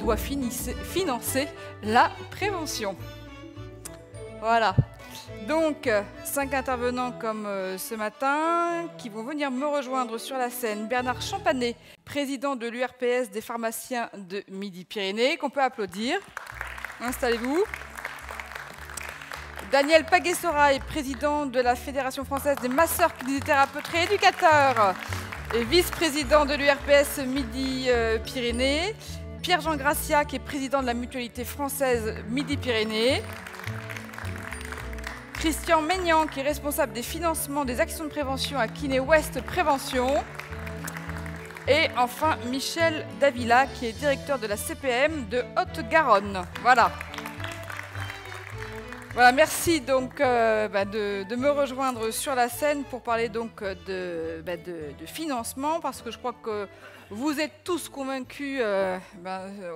doit financer la prévention. Voilà. Donc, 5 intervenants comme ce matin qui vont venir me rejoindre sur la scène. Bernard Champanet, président de l'URPS des pharmaciens de Midi-Pyrénées, qu'on peut applaudir. Installez-vous. Daniel Paguet-Sorail, président de la Fédération française des masseurs, kinésithérapeutes et éducateurs et vice-président de l'URPS Midi-Pyrénées. Pierre-Jean Gracia, qui est président de la mutualité française Midi-Pyrénées. Christian Maignan, qui est responsable des financements des actions de prévention à Kiné Ouest Prévention. Et enfin, Michel Davila, qui est directeur de la CPM de Haute-Garonne. Voilà. Voilà, merci donc de me rejoindre sur la scène pour parler donc de financement, parce que je crois que vous êtes tous convaincus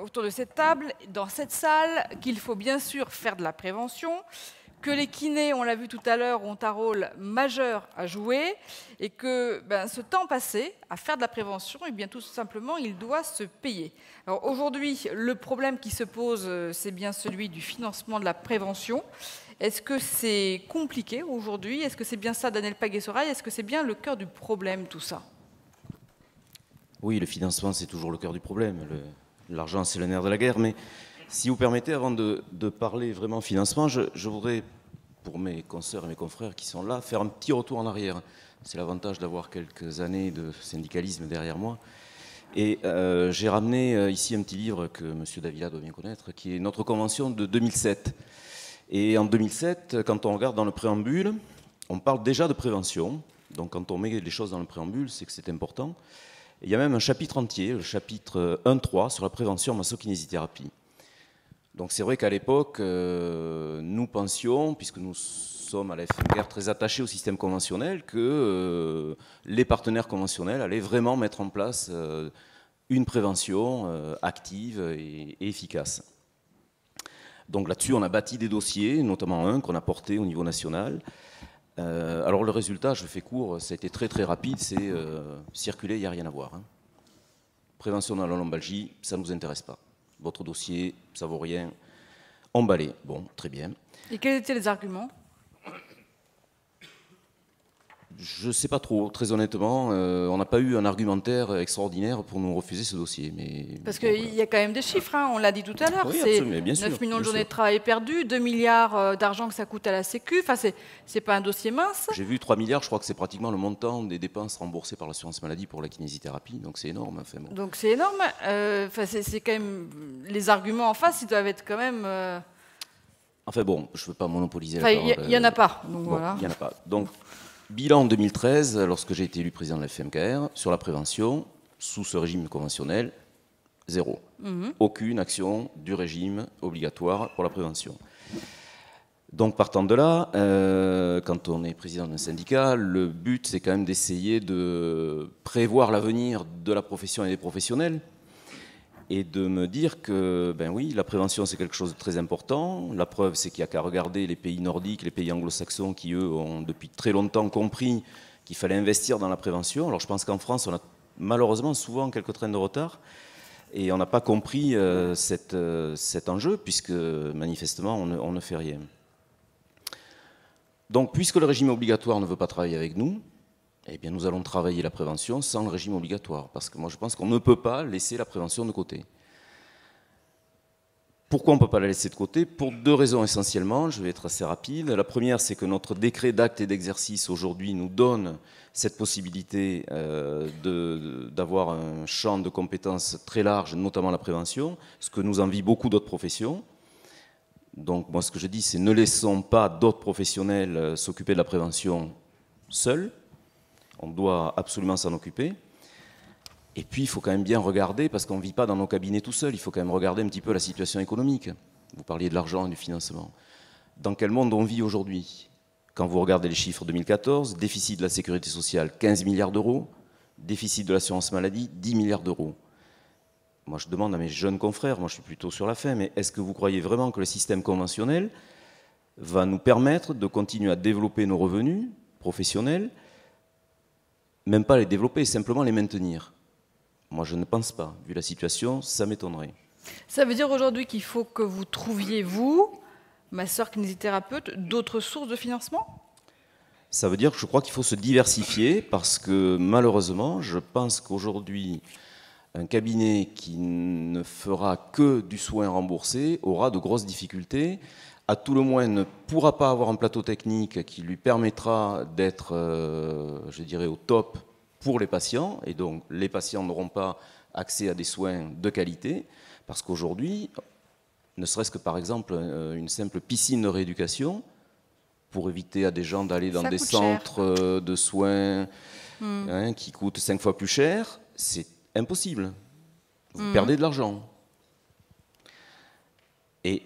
autour de cette table, dans cette salle, qu'il faut bien sûr faire de la prévention, que les kinés, on l'a vu tout à l'heure, ont un rôle majeur à jouer et que ce temps passé à faire de la prévention, eh bien, tout simplement, il doit se payer. Alors aujourd'hui, le problème qui se pose, c'est bien celui du financement de la prévention. Est-ce que c'est compliqué aujourd'hui? Est-ce que c'est bien ça, Daniel Paguet-Sorail? Est-ce que c'est bien le cœur du problème, tout ça? Oui, le financement, c'est toujours le cœur du problème. L'argent, c'est le nerf de la guerre, mais si vous permettez, avant de parler vraiment financement, je voudrais, pour mes consoeurs et mes confrères qui sont là, faire un petit retour en arrière. C'est l'avantage d'avoir quelques années de syndicalisme derrière moi. Et j'ai ramené ici un petit livre que M. Davila doit bien connaître, qui est notre convention de 2007. Et en 2007, quand on regarde dans le préambule, on parle déjà de prévention. Donc quand on met les choses dans le préambule, c'est que c'est important. Et il y a même un chapitre entier, le chapitre 1.3, sur la prévention en massokinésithérapie. Donc c'est vrai qu'à l'époque, nous pensions, puisque nous sommes à la FMKR très attachés au système conventionnel, que les partenaires conventionnels allaient vraiment mettre en place une prévention active et efficace. Donc là-dessus, on a bâti des dossiers, notamment un qu'on a porté au niveau national. Alors le résultat, je fais court, ça a été très très rapide, c'est circuler, il n'y a rien à voir. Hein. Prévention de la lombalgie, ça ne nous intéresse pas. Votre dossier, ça vaut rien. Emballé. Bon, très bien. Et quels étaient les arguments? Je ne sais pas trop, très honnêtement. On n'a pas eu un argumentaire extraordinaire pour nous refuser ce dossier. Mais parce qu'il y a quand même des chiffres, hein, on l'a dit tout à l'heure. Oui, c'est bien 9 sûr, millions de journées de travail perdues, 2 milliards d'argent que ça coûte à la Sécu. Enfin, c'est pas un dossier mince. J'ai vu 3 milliards, je crois que c'est pratiquement le montant des dépenses remboursées par l'assurance maladie pour la kinésithérapie. Donc c'est énorme. Enfin, bon. Donc c'est énorme. C'est quand même... Les arguments en face, ils doivent être quand même... Enfin bon, je ne veux pas monopoliser la parole. Il n'y en a pas. Donc, bon, voilà. Il n'y en a pas. Donc, bilan en 2013, lorsque j'ai été élu président de la FMKR, sur la prévention, sous ce régime conventionnel, zéro. Aucune action du régime obligatoire pour la prévention. Donc partant de là, quand on est président d'un syndicat, le but c'est quand même d'essayer de prévoir l'avenir de la profession et des professionnels et de me dire que, ben oui, la prévention c'est quelque chose de très important. La preuve c'est qu'il n'y a qu'à regarder les pays nordiques, les pays anglo-saxons qui eux ont depuis très longtemps compris qu'il fallait investir dans la prévention. Alors je pense qu'en France on a malheureusement souvent quelques trains de retard et on n'a pas compris cet enjeu puisque manifestement on ne fait rien. Donc puisque le régime obligatoire ne veut pas travailler avec nous, eh bien, nous allons travailler la prévention sans le régime obligatoire, parce que moi je pense qu'on ne peut pas laisser la prévention de côté. Pourquoi on ne peut pas la laisser de côté? Pour deux raisons essentiellement, je vais être assez rapide. La première, c'est que notre décret d'acte et d'exercice aujourd'hui nous donne cette possibilité d'avoir un champ de compétences très large, notamment la prévention, ce que nous envient beaucoup d'autres professions. Donc moi ce que je dis, c'est ne laissons pas d'autres professionnels s'occuper de la prévention seuls. On doit absolument s'en occuper. Et puis, il faut quand même bien regarder, parce qu'on ne vit pas dans nos cabinets tout seul, il faut quand même regarder un petit peu la situation économique. Vous parliez de l'argent et du financement. Dans quel monde on vit aujourd'hui? Quand vous regardez les chiffres 2014, déficit de la sécurité sociale, 15 milliards d'euros, déficit de l'assurance maladie, 10 milliards d'euros. Moi, je demande à mes jeunes confrères, moi je suis plutôt sur la fin, mais est-ce que vous croyez vraiment que le système conventionnel va nous permettre de continuer à développer nos revenus professionnels, même pas les développer, simplement les maintenir? Moi, je ne pense pas. Vu la situation, ça m'étonnerait. Ça veut dire aujourd'hui qu'il faut que vous trouviez, vous, masseur kinésithérapeute, d'autres sources de financement? Ça veut dire que je crois qu'il faut se diversifier parce que malheureusement, je pense qu'aujourd'hui, un cabinet qui ne fera que du soin remboursé aura de grosses difficultés. À tout le moins, ne pourra pas avoir un plateau technique qui lui permettra d'être, je dirais, au top pour les patients. Et donc, les patients n'auront pas accès à des soins de qualité. Parce qu'aujourd'hui, ne serait-ce que par exemple une simple piscine de rééducation, pour éviter à des gens d'aller dans des centres de soins qui coûtent 5 fois plus cher, c'est impossible. Vous perdez de l'argent. Et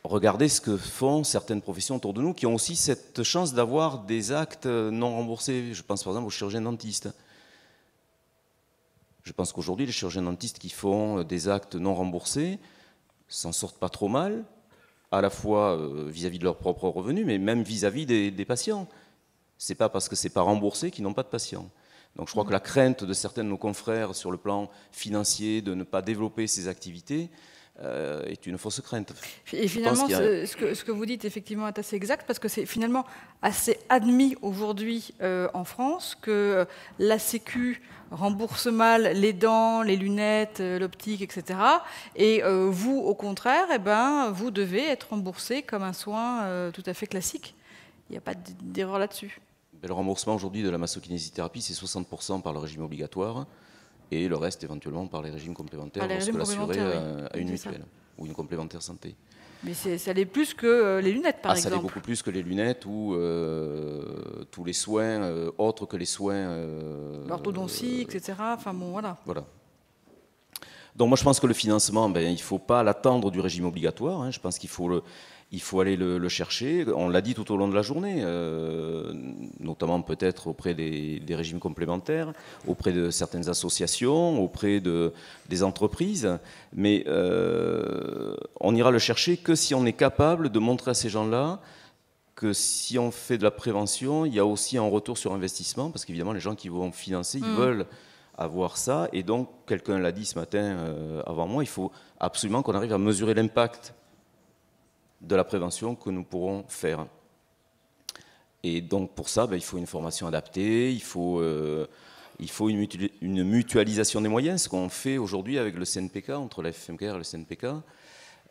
regardez ce que font certaines professions autour de nous qui ont aussi cette chance d'avoir des actes non remboursés. Je pense par exemple aux chirurgiens dentistes. Je pense qu'aujourd'hui, les chirurgiens dentistes qui font des actes non remboursés s'en sortent pas trop mal, à la fois vis-à-vis de leurs propres revenus, mais même vis-à-vis des patients. Ce n'est pas parce que ce n'est pas remboursé qu'ils n'ont pas de patients. Donc je crois que la crainte de certains de nos confrères sur le plan financier de ne pas développer ces activités est une fausse crainte. Et finalement, ce que vous dites effectivement est assez exact, parce que c'est finalement assez admis aujourd'hui en France que la Sécu rembourse mal les dents, les lunettes, l'optique, etc. Et vous, au contraire, eh ben, vous devez être remboursé comme un soin tout à fait classique. Il n'y a pas d'erreur là-dessus. Le remboursement aujourd'hui de la massokinésithérapie, c'est 60% par le régime obligatoire et le reste éventuellement par les régimes complémentaires lorsque l'assuré a une mutuelle ou une complémentaire santé. Mais ça l'est plus que les lunettes, par exemple. Ça l'est beaucoup plus que les lunettes ou tous les soins autres que les soins... l'orthodontie, etc. Enfin bon, voilà. Voilà. Donc moi je pense que le financement, il ne faut pas l'attendre du régime obligatoire. Hein. Je pense qu'il faut aller le chercher. On l'a dit tout au long de la journée, notamment peut-être auprès des régimes complémentaires, auprès de certaines associations, auprès des entreprises. Mais on n'ira le chercher que si on est capable de montrer à ces gens-là que si on fait de la prévention, il y a aussi un retour sur investissement, parce qu'évidemment les gens qui vont financer, ils veulent avoir ça. Et donc, quelqu'un l'a dit ce matin avant moi, il faut absolument qu'on arrive à mesurer l'impact de la prévention que nous pourrons faire. Et donc pour ça, il faut une formation adaptée, il faut une mutualisation des moyens, ce qu'on fait aujourd'hui avec le CNPK, entre la FFMKR et le CNPK.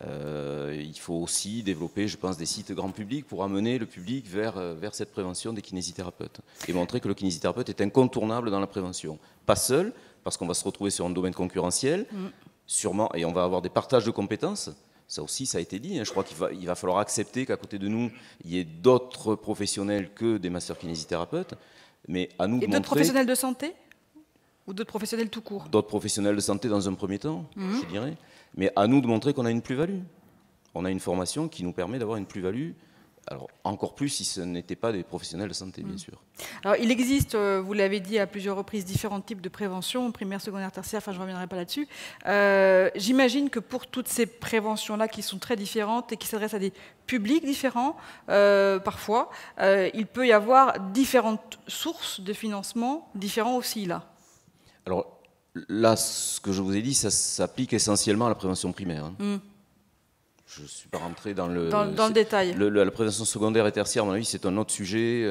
Il faut aussi développer, je pense, des sites grand public pour amener le public vers cette prévention des kinésithérapeutes et montrer que le kinésithérapeute est incontournable dans la prévention. Pas seul, parce qu'on va se retrouver sur un domaine concurrentiel, sûrement, et on va avoir des partages de compétences. Ça aussi, ça a été dit. Je crois qu'il va falloir accepter qu'à côté de nous, il y ait d'autres professionnels que des masseurs kinésithérapeutes. Mais à nous de montrer... Et d'autres professionnels de santé? Ou d'autres professionnels tout court? D'autres professionnels de santé dans un premier temps, je dirais. Mais à nous de montrer qu'on a une plus-value. On a une formation qui nous permet d'avoir une plus-value. Alors, encore plus si ce n'était pas des professionnels de santé, bien sûr. Alors, il existe, vous l'avez dit à plusieurs reprises, différents types de prévention, primaire, secondaire, tertiaire, enfin, je ne reviendrai pas là-dessus. J'imagine que pour toutes ces préventions-là qui sont très différentes et qui s'adressent à des publics différents, parfois, il peut y avoir différentes sources de financement différents aussi, là. Alors, là, ce que je vous ai dit, ça s'applique essentiellement à la prévention primaire. Je ne suis pas rentré dans le détail. La prévention secondaire et tertiaire, à mon avis, c'est un autre sujet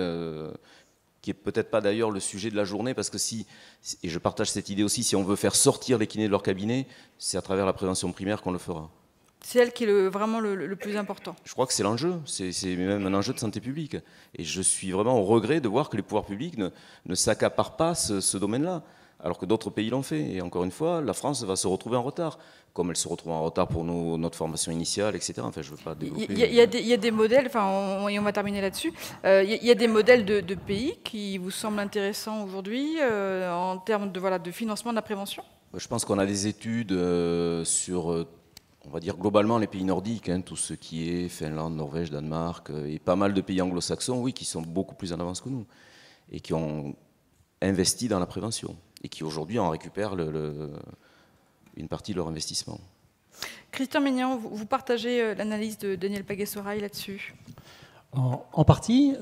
qui n'est peut-être pas d'ailleurs le sujet de la journée, parce que et je partage cette idée aussi, si on veut faire sortir les kinés de leur cabinet, c'est à travers la prévention primaire qu'on le fera. C'est elle qui est vraiment le plus important. Je crois que c'est l'enjeu, c'est même un enjeu de santé publique. Et je suis vraiment au regret de voir que les pouvoirs publics ne s'accaparent pas ce domaine-là, alors que d'autres pays l'ont fait. Et encore une fois, la France va se retrouver en retard, comme elle se retrouve en retard pour notre formation initiale, etc. Enfin, je veux pas développer... Il y a des modèles, et on va terminer là-dessus, il y a des modèles de pays qui vous semblent intéressants aujourd'hui en termes de financement de la prévention? Je pense qu'on a des études sur, on va dire globalement, les pays nordiques, tout ce qui est Finlande, Norvège, Danemark, et pas mal de pays anglo-saxons, oui, qui sont beaucoup plus en avance que nous, et qui ont investi dans la prévention, et qui aujourd'hui en récupèrent une partie de leur investissement. Christian Maignan, vous partagez l'analyse de Daniel Pagès-Oraille là-dessus? En partie,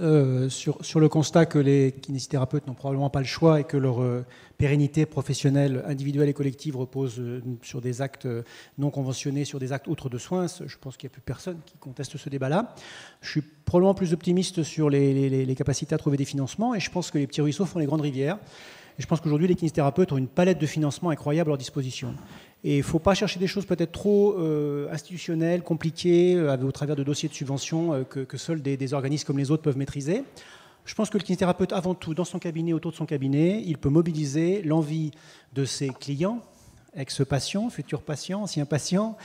sur le constat que les kinésithérapeutes n'ont probablement pas le choix et que leur pérennité professionnelle, individuelle et collective repose sur des actes non conventionnés, sur des actes autres de soins. Je pense qu'il n'y a plus personne qui conteste ce débat-là. Je suis probablement plus optimiste sur les capacités à trouver des financements et je pense que les petits ruisseaux font les grandes rivières. Et je pense qu'aujourd'hui, les kinésithérapeutes ont une palette de financement incroyable à leur disposition. Et il ne faut pas chercher des choses peut-être trop institutionnelles, compliquées, au travers de dossiers de subvention que seuls des organismes comme les autres peuvent maîtriser. Je pense que le kinésithérapeute, avant tout, dans son cabinet, autour de son cabinet, il peut mobiliser l'envie de ses clients, ex-patients, futurs patients, anciens patients,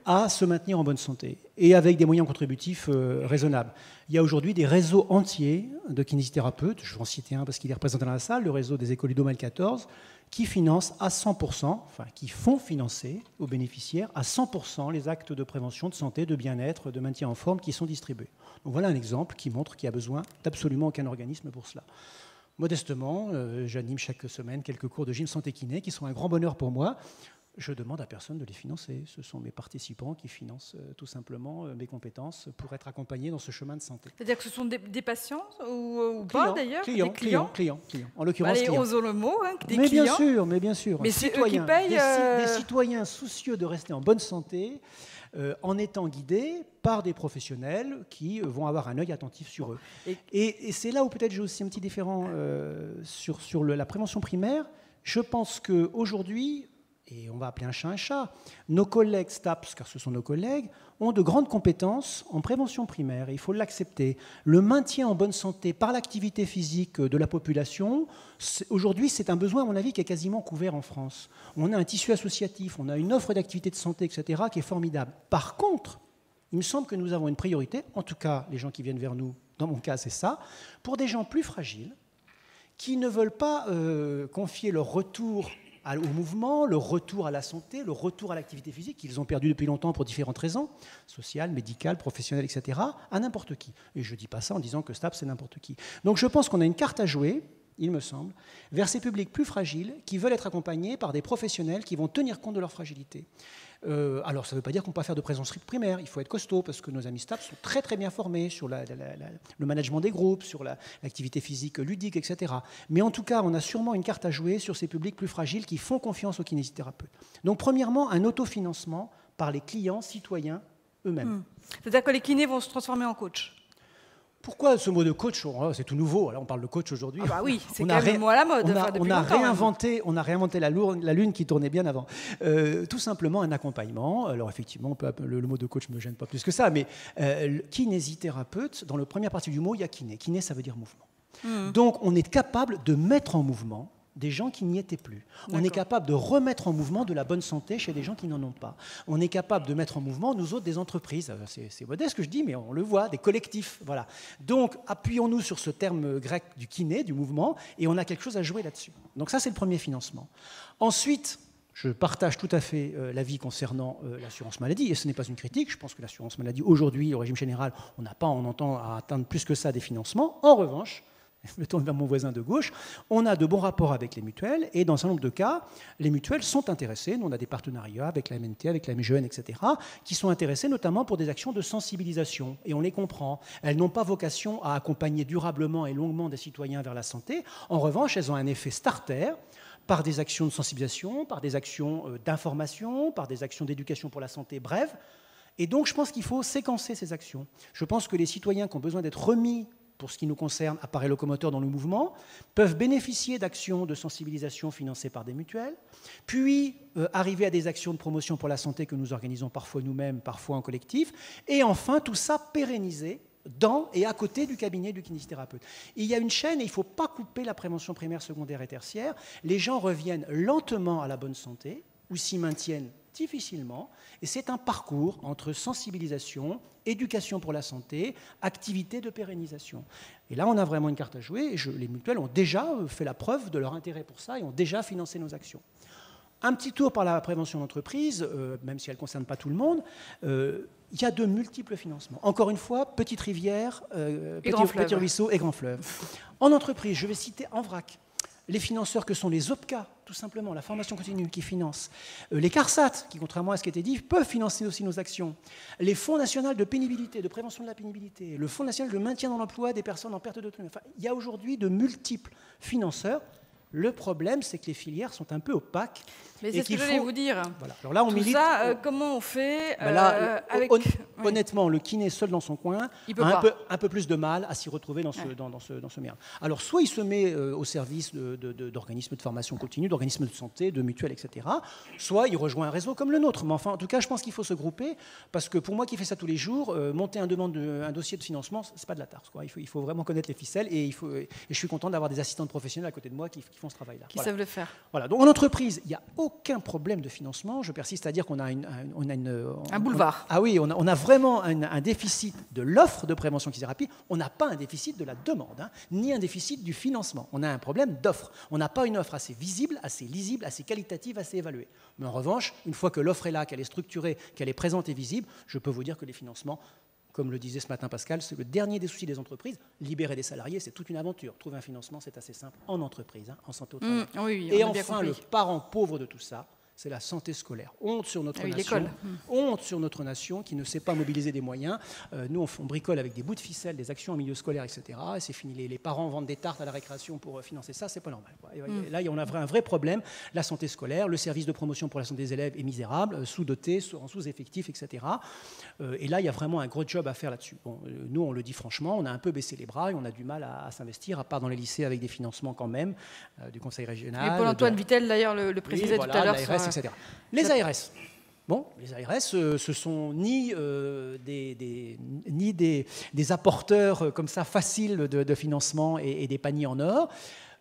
à se maintenir en bonne santé et avec des moyens contributifs raisonnables. Il y a aujourd'hui des réseaux entiers de kinésithérapeutes, je vais en citer un parce qu'il est représenté dans la salle, le réseau des écoles Ludo 14, qui financent à 100%, enfin qui font financer aux bénéficiaires à 100% les actes de prévention, de santé, de bien-être, de maintien en forme qui sont distribués. Donc voilà un exemple qui montre qu'il n'y a besoin d'absolument aucun organisme pour cela. Modestement, j'anime chaque semaine quelques cours de gym santé kiné qui sont un grand bonheur pour moi. Je demande à personne de les financer. Ce sont mes participants qui financent tout simplement mes compétences pour être accompagnés dans ce chemin de santé. C'est-à-dire que ce sont des patients ou pas d'ailleurs? Clients. En l'occurrence, clients. Osons le mot, hein, des mais clients. Mais bien sûr. Mais c'est eux qui payent. Des citoyens soucieux de rester en bonne santé en étant guidés par des professionnels qui vont avoir un œil attentif sur eux. Et c'est là où peut-être j'ai aussi un petit différent sur la prévention primaire. Je pense qu'aujourd'hui, et on va appeler un chat, nos collègues STAPS, car ce sont nos collègues, ont de grandes compétences en prévention primaire, et il faut l'accepter. Le maintien en bonne santé par l'activité physique de la population, aujourd'hui, c'est un besoin, à mon avis, qui est quasiment couvert en France. On a un tissu associatif, on a une offre d'activité de santé, etc., qui est formidable. Par contre, il me semble que nous avons une priorité, en tout cas, les gens qui viennent vers nous, dans mon cas, c'est ça, pour des gens plus fragiles, qui ne veulent pas confier leur retour au mouvement, le retour à la santé, le retour à l'activité physique qu'ils ont perdu depuis longtemps pour différentes raisons, sociales, médicales, professionnelles, etc., à n'importe qui. Et je ne dis pas ça en disant que STAPS, c'est n'importe qui. Donc je pense qu'on a une carte à jouer, il me semble, vers ces publics plus fragiles qui veulent être accompagnés par des professionnels qui vont tenir compte de leur fragilité. Alors, ça ne veut pas dire qu'on ne peut pas faire de prévention primaire. Il faut être costaud parce que nos amis STAPS sont très très bien formés sur le management des groupes, sur l'activité physique ludique, etc. Mais en tout cas, on a sûrement une carte à jouer sur ces publics plus fragiles qui font confiance aux kinésithérapeutes. Donc, premièrement, un autofinancement par les clients, citoyens eux-mêmes. C'est-à-dire que les kinés vont se transformer en coach? Pourquoi ce mot de coach? C'est tout nouveau. Là, on parle de coach aujourd'hui. Ah bah oui, c'est quand même le mot à la mode. On a réinventé la lune qui tournait bien avant. Tout simplement un accompagnement. Alors effectivement, le mot de coach ne me gêne pas plus que ça, mais kinésithérapeute, dans la première partie du mot, il y a kiné. Kiné, ça veut dire mouvement. Donc on est capable de mettre en mouvement des gens qui n'y étaient plus. On est capable de remettre en mouvement de la bonne santé chez des gens qui n'en ont pas. On est capable de mettre en mouvement, nous autres, des entreprises. C'est modeste ce que je dis, mais on le voit, des collectifs. Voilà. Donc, appuyons-nous sur ce terme grec du kiné, du mouvement, et on a quelque chose à jouer là-dessus. Donc ça, c'est le premier financement. Ensuite, je partage tout à fait l'avis concernant l'assurance maladie, et ce n'est pas une critique. Je pense que l'assurance maladie, aujourd'hui, au régime général, on n'a pas, on entend, à atteindre plus que ça des financements. En revanche, je me tourne vers mon voisin de gauche, on a de bons rapports avec les mutuelles et dans un nombre de cas, les mutuelles sont intéressées. Nous, on a des partenariats avec la MNT, avec la MGN, etc., qui sont intéressées notamment pour des actions de sensibilisation. Et on les comprend. Elles n'ont pas vocation à accompagner durablement et longuement des citoyens vers la santé. En revanche, elles ont un effet starter par des actions de sensibilisation, par des actions d'information, par des actions d'éducation pour la santé, bref. Et donc, je pense qu'il faut séquencer ces actions. Je pense que les citoyens qui ont besoin d'être remis pour ce qui nous concerne, appareils locomoteurs dans le mouvement, peuvent bénéficier d'actions de sensibilisation financées par des mutuelles, puis arriver à des actions de promotion pour la santé que nous organisons parfois nous-mêmes, parfois en collectif, et enfin tout ça pérennisé dans et à côté du cabinet du kinésithérapeute. Il y a une chaîne et il ne faut pas couper la prévention primaire, secondaire et tertiaire. Les gens reviennent lentement à la bonne santé ou s'y maintiennent difficilement, et c'est un parcours entre sensibilisation, éducation pour la santé, activité de pérennisation. Et là, on a vraiment une carte à jouer, et les mutuelles ont déjà fait la preuve de leur intérêt pour ça et ont déjà financé nos actions. Un petit tour par la prévention d'entreprise, même si elle ne concerne pas tout le monde, il y a de multiples financements. Encore une fois, petite rivière, petit ruisseau et grand fleuve. En entreprise, je vais citer en vrac les financeurs que sont les OPCA, tout simplement, la formation continue qui finance. Les CARSAT, qui, contrairement à ce qui a été dit, peuvent financer aussi nos actions. Les fonds nationaux de pénibilité, de prévention de la pénibilité, le fonds national de maintien dans l'emploi des personnes en perte d'autonomie. Enfin, il y a aujourd'hui de multiples financeurs. Le problème, c'est que les filières sont un peu opaques. Mais c'est ce que je voulais vous dire. Voilà. Alors là, on milite. Ça, comment on fait avec... Honnêtement, le kiné seul dans son coin a un peu plus de mal à s'y retrouver dans ce merde. Alors, soit il se met au service d'organismes de formation continue, d'organismes de santé, de mutuelles, etc. Soit il rejoint un réseau comme le nôtre. Mais enfin, en tout cas, je pense qu'il faut se grouper parce que pour moi qui fais ça tous les jours, monter un dossier de financement, c'est pas de la tarse, quoi. Il faut vraiment connaître les ficelles et je suis content d'avoir des assistantes professionnelles à côté de moi qui font ce travail-là. Qui savent le faire. Voilà. Donc en entreprise, il n'y a aucun problème de financement. Je persiste à dire qu'on a un boulevard. On a vraiment un déficit de l'offre de prévention kinésithérapie. On n'a pas un déficit de la demande, ni un déficit du financement. On a un problème d'offre. On n'a pas une offre assez visible, assez lisible, assez qualitative, assez évaluée. Mais en revanche, une fois que l'offre est là, qu'elle est structurée, qu'elle est présente et visible, je peux vous dire que les financements, comme le disait ce matin Pascal, c'est le dernier des soucis des entreprises. Libérer des salariés, c'est toute une aventure. Trouver un financement, c'est assez simple en entreprise, en santé au travail. Et enfin, le parent pauvre de tout ça, c'est la santé scolaire. Honte sur notre nation, honte sur notre nation qui ne sait pas mobiliser des moyens. Nous, on bricole avec des bouts de ficelle, des actions en milieu scolaire, etc. Et c'est fini. Les parents vendent des tartes à la récréation pour financer ça, c'est pas normal, quoi. Là, on a un vrai problème. La santé scolaire, le service de promotion pour la santé des élèves est misérable, sous-doté, en sous-effectif, etc. Et là, il y a vraiment un gros job à faire là-dessus. Bon, nous, on le dit franchement, on a un peu baissé les bras et on a du mal à s'investir, à part dans les lycées avec des financements quand même, du conseil régional. Et Paul-Antoine Vittel, d'ailleurs, le précisait tout à l'heure. Etc. Les ARS. Bon, les ARS, ce sont ni des apporteurs comme ça faciles de financement et des paniers en or,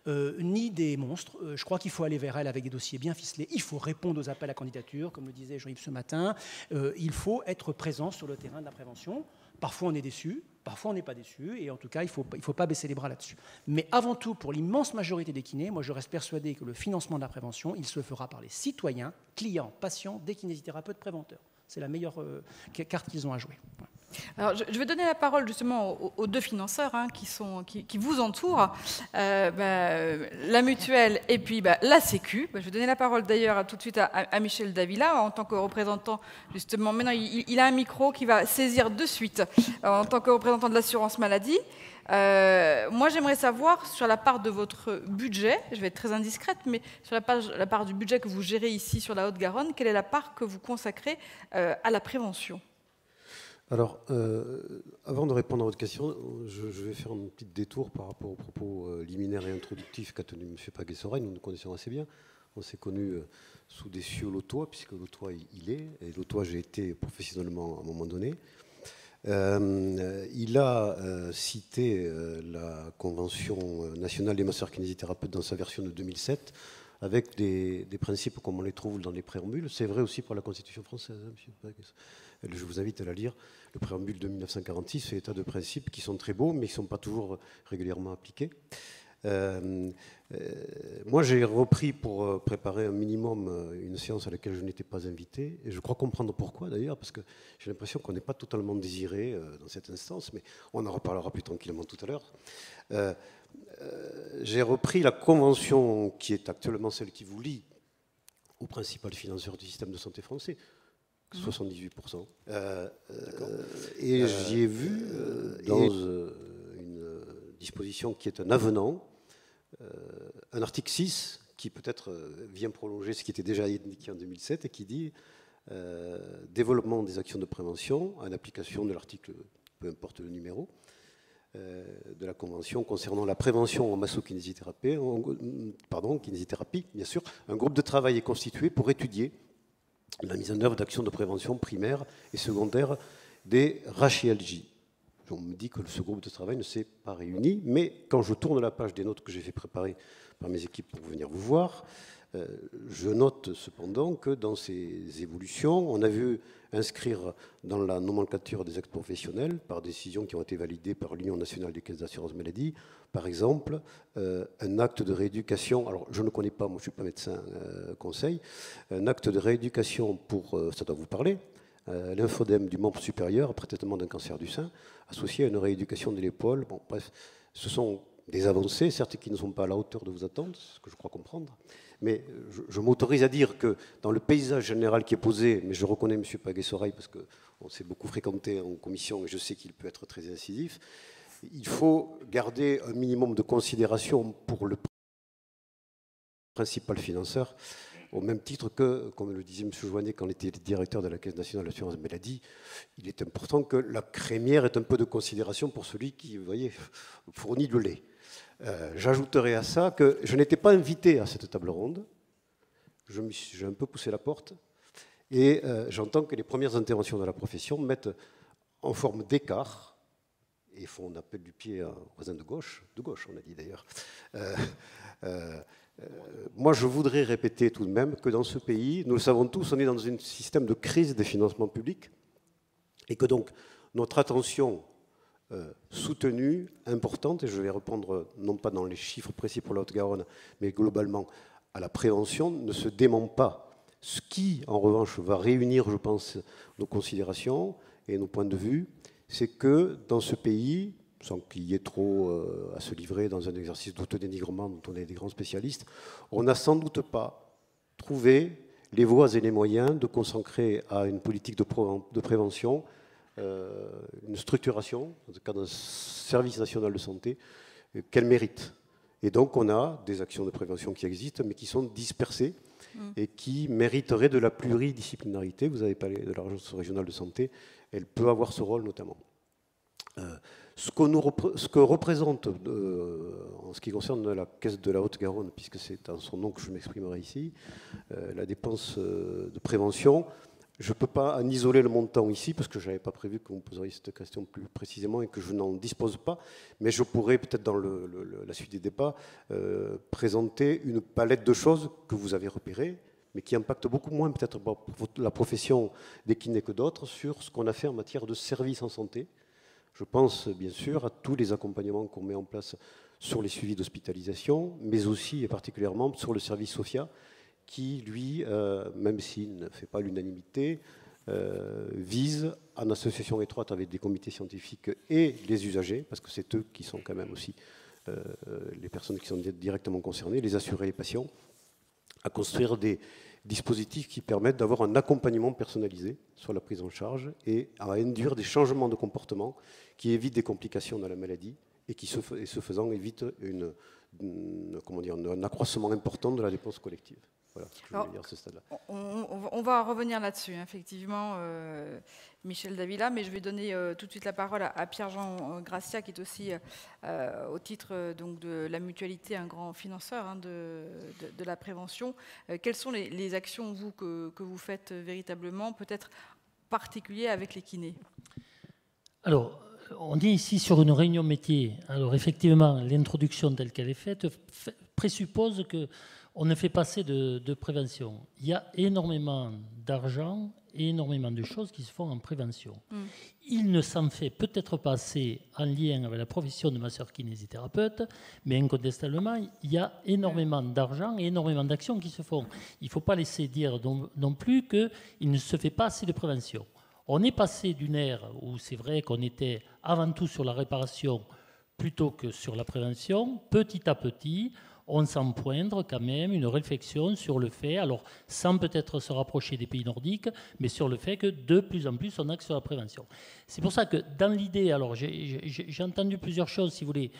ni des monstres. Je crois qu'il faut aller vers elles avec des dossiers bien ficelés. Il faut répondre aux appels à candidature, comme le disait Jean-Yves ce matin. Il faut être présent sur le terrain de la prévention. Parfois, on est déçu, parfois, on n'est pas déçu. Et en tout cas, il ne faut pas baisser les bras là-dessus. Mais avant tout, pour l'immense majorité des kinés, moi, je reste persuadé que le financement de la prévention, il se fera par les citoyens, clients, patients, des kinésithérapeutes préventeurs. C'est la meilleure carte qu'ils ont à jouer. Voilà. Alors, je vais donner la parole justement aux deux financeurs qui vous entourent, la mutuelle et puis la Sécu. Je vais donner la parole d'ailleurs tout de suite à Michel Davila en tant que représentant justement. Maintenant, il a un micro qui va saisir de suite en tant que représentant de l'assurance maladie. Moi, j'aimerais savoir sur la part de votre budget, je vais être très indiscrète, mais sur la part du budget que vous gérez ici sur la Haute-Garonne, quelle est la part que vous consacrez à la prévention ? Alors, avant de répondre à votre question, je vais faire un petit détour par rapport aux propos liminaires et introductifs qu'a tenu M. Paguet-Soray. Nous nous connaissons assez bien. On s'est connus sous des cieux lotois, puisque lotois il est, et lotois j'ai été professionnellement à un moment donné. Il a cité la Convention nationale des masseurs kinésithérapeutes dans sa version de 2007, avec des principes comme on les trouve dans les préambules. C'est vrai aussi pour la Constitution française, hein, monsieur Paguet. Je vous invite à la lire. Le préambule de 1946 fait état de principes qui sont très beaux, mais qui ne sont pas toujours régulièrement appliqués. Moi, j'ai repris pour préparer un minimum une séance à laquelle je n'étais pas invité. Et je crois comprendre pourquoi, d'ailleurs, parce que j'ai l'impression qu'on n'est pas totalement désiré dans cette instance, mais on en reparlera plus tranquillement tout à l'heure. J'ai repris la convention qui est actuellement celle qui vous lie au principal financeur du système de santé français, 78%. Et j'y ai vu dans une disposition qui est un avenant, un article 6 qui peut-être vient prolonger ce qui était déjà indiqué en 2007 et qui dit développement des actions de prévention en application de l'article, peu importe le numéro, de la Convention concernant la prévention en massokinésithérapie, kinésithérapie, bien sûr. Un groupe de travail est constitué pour étudier la mise en œuvre d'actions de prévention primaire et secondaire des rachialgies. On me dit que ce groupe de travail ne s'est pas réuni, mais quand je tourne la page des notes que j'ai fait préparer par mes équipes pour venir vous voir, je note cependant que dans ces évolutions, on a vu inscrire dans la nomenclature des actes professionnels, par décisions qui ont été validées par l'Union nationale des caisses d'assurance maladie, par exemple, un acte de rééducation, alors je ne connais pas, moi je ne suis pas médecin conseil, un acte de rééducation pour, ça doit vous parler, lymphodème du membre supérieur après traitement d'un cancer du sein, associé à une rééducation de l'épaule. Bon, bref, ce sont des avancées, certes qui ne sont pas à la hauteur de vos attentes, ce que je crois comprendre, mais je m'autorise à dire que dans le paysage général qui est posé, mais je reconnais M. Paguet-Soraille parce qu'on s'est beaucoup fréquenté en commission et je sais qu'il peut être très incisif, il faut garder un minimum de considération pour le principal financeur, au même titre que, comme le disait M. Joannet quand il était directeur de la Caisse nationale d'assurance maladie, il est important que la crémière ait un peu de considération pour celui qui, vous voyez, fournit le lait. J'ajouterai à ça que je n'étais pas invité à cette table ronde, j'ai un peu poussé la porte, et j'entends que les premières interventions de la profession mettent en forme d'écart, et font un appel du pied au voisin de gauche on a dit d'ailleurs. Moi, je voudrais répéter tout de même que dans ce pays, nous le savons tous, on est dans un système de crise des financements publics et que donc notre attention soutenue, importante, et je vais répondre non pas dans les chiffres précis pour la Haute-Garonne, mais globalement à la prévention, ne se dément pas. Ce qui, en revanche, va réunir, je pense, nos considérations et nos points de vue, c'est que dans ce pays, sans qu'il y ait trop à se livrer dans un exercice d'autodénigrement dont on est des grands spécialistes, on n'a sans doute pas trouvé les voies et les moyens de consacrer à une politique de prévention une structuration, dans le cadre d'un service national de santé, qu'elle mérite. Et donc on a des actions de prévention qui existent, mais qui sont dispersées et qui mériteraient de la pluridisciplinarité. Vous avez parlé de l'agence régionale de santé, elle peut avoir ce rôle notamment. Ce que représente, en ce qui concerne la Caisse de la Haute-Garonne, puisque c'est en son nom que je m'exprimerai ici, la dépense de prévention, je ne peux pas en isoler le montant ici, parce que je n'avais pas prévu que vous me poseriez cette question plus précisément et que je n'en dispose pas, mais je pourrais peut-être dans la suite des débats présenter une palette de choses que vous avez repérées, mais qui impactent beaucoup moins peut-être la profession des kinés que d'autres sur ce qu'on a fait en matière de services en santé. Je pense bien sûr à tous les accompagnements qu'on met en place sur les suivis d'hospitalisation, mais aussi et particulièrement sur le service SOFIA, qui, lui, même s'il ne fait pas l'unanimité, vise, en association étroite avec des comités scientifiques et les usagers, parce que c'est eux qui sont quand même aussi les personnes qui sont directement concernées, les assurés, les patients, à construire des dispositifs qui permettent d'avoir un accompagnement personnalisé sur la prise en charge et à induire des changements de comportement qui évitent des complications dans la maladie et qui, ce faisant, évitent un accroissement important de la dépense collective. Voilà ce que je voulais dire à ce stade-là. On va revenir là-dessus, effectivement, Michel Davila, mais je vais donner tout de suite la parole à Pierre-Jean Gracia, qui est aussi, au titre donc, de la mutualité, un grand financeur de la prévention. Quelles sont les actions, vous, que vous faites véritablement, peut-être particulier avec les kinés? Alors, on est ici sur une réunion métier. Alors, effectivement, l'introduction telle qu'elle est faite présuppose qu'on ne fait pas assez de prévention. Il y a énormément d'argent et énormément de choses qui se font en prévention. Il ne s'en fait peut-être pas assez en lien avec la profession de masseur-kinésithérapeute, mais incontestablement, il y a énormément d'argent et énormément d'actions qui se font. Il ne faut pas laisser dire non plus qu'il ne se fait pas assez de prévention. On est passé d'une ère où c'est vrai qu'on était avant tout sur la réparation plutôt que sur la prévention. Petit à petit, on sent poindre quand même une réflexion sur le fait, alors sans peut-être se rapprocher des pays nordiques, mais sur le fait que de plus en plus on axe sur la prévention. C'est pour ça que dans l'idée, alors j'ai entendu plusieurs choses si vous voulez.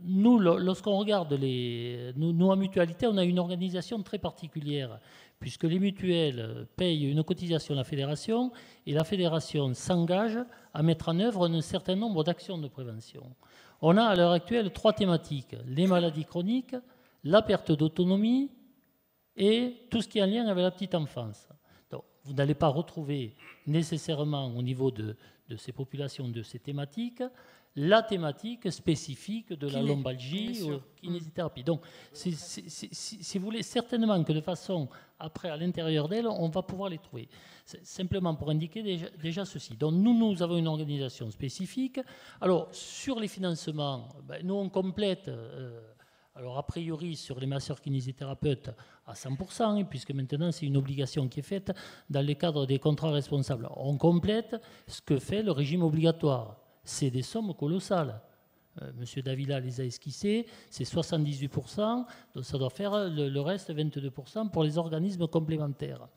Nous, lorsqu'on regarde nous en mutualité, on a une organisation très particulière, puisque les mutuelles payent une cotisation à la fédération et la fédération s'engage à mettre en œuvre un certain nombre d'actions de prévention. On a à l'heure actuelle 3 thématiques, les maladies chroniques, la perte d'autonomie et tout ce qui est en lien avec la petite enfance. Donc, vous n'allez pas retrouver nécessairement au niveau de ces populations, de ces thématiques, la thématique spécifique de la lombalgie ou kinésithérapie. Donc, si vous voulez, certainement que de façon, après, à l'intérieur d'elle, on va pouvoir les trouver. Simplement pour indiquer déjà ceci. Donc, nous avons une organisation spécifique. Alors, sur les financements, nous, on complète, alors a priori, sur les masseurs kinésithérapeutes à 100%, puisque maintenant, c'est une obligation qui est faite dans le cadre des contrats responsables. On complète ce que fait le régime obligatoire. C'est des sommes colossales. Monsieur Davila les a esquissés, c'est 78%, donc ça doit faire le reste, 22%, pour les organismes complémentaires.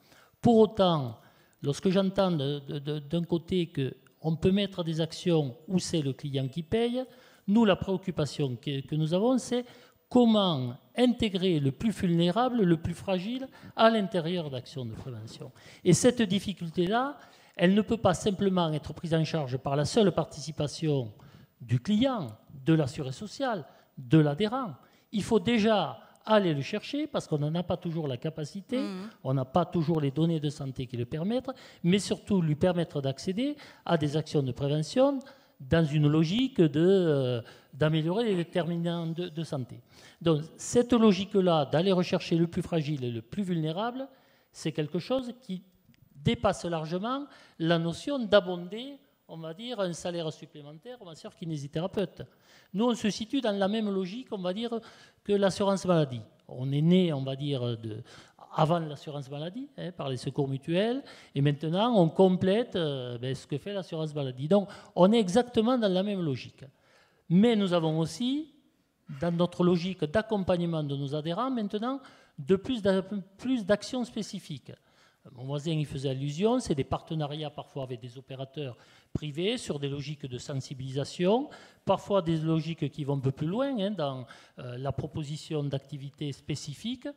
Pour autant, lorsque j'entends d'un côté qu'on peut mettre des actions où c'est le client qui paye, nous, la préoccupation que nous avons, c'est comment intégrer le plus vulnérable, le plus fragile, à l'intérieur d'actions de prévention. Et cette difficulté-là, elle ne peut pas simplement être prise en charge par la seule participation du client, de l'assuré social, de l'adhérent. Il faut déjà aller le chercher parce qu'on n'en a pas toujours la capacité, on n'a pas toujours les données de santé qui le permettent, mais surtout lui permettre d'accéder à des actions de prévention dans une logique d'améliorer les déterminants de santé. Donc cette logique-là d'aller rechercher le plus fragile et le plus vulnérable, c'est quelque chose qui dépasse largement la notion d'abonder, on va dire, un salaire supplémentaire aux masseurs-kinésithérapeutes. Nous, on se situe dans la même logique, on va dire, que l'assurance maladie. On est né, on va dire, avant l'assurance maladie, par les secours mutuels, et maintenant, on complète ce que fait l'assurance maladie. Donc, on est exactement dans la même logique. Mais nous avons aussi, dans notre logique d'accompagnement de nos adhérents, maintenant, plus d'actions spécifiques. Mon voisin y faisait allusion, c'est des partenariats parfois avec des opérateurs privés sur des logiques de sensibilisation, parfois des logiques qui vont un peu plus loin dans la proposition d'activités spécifiques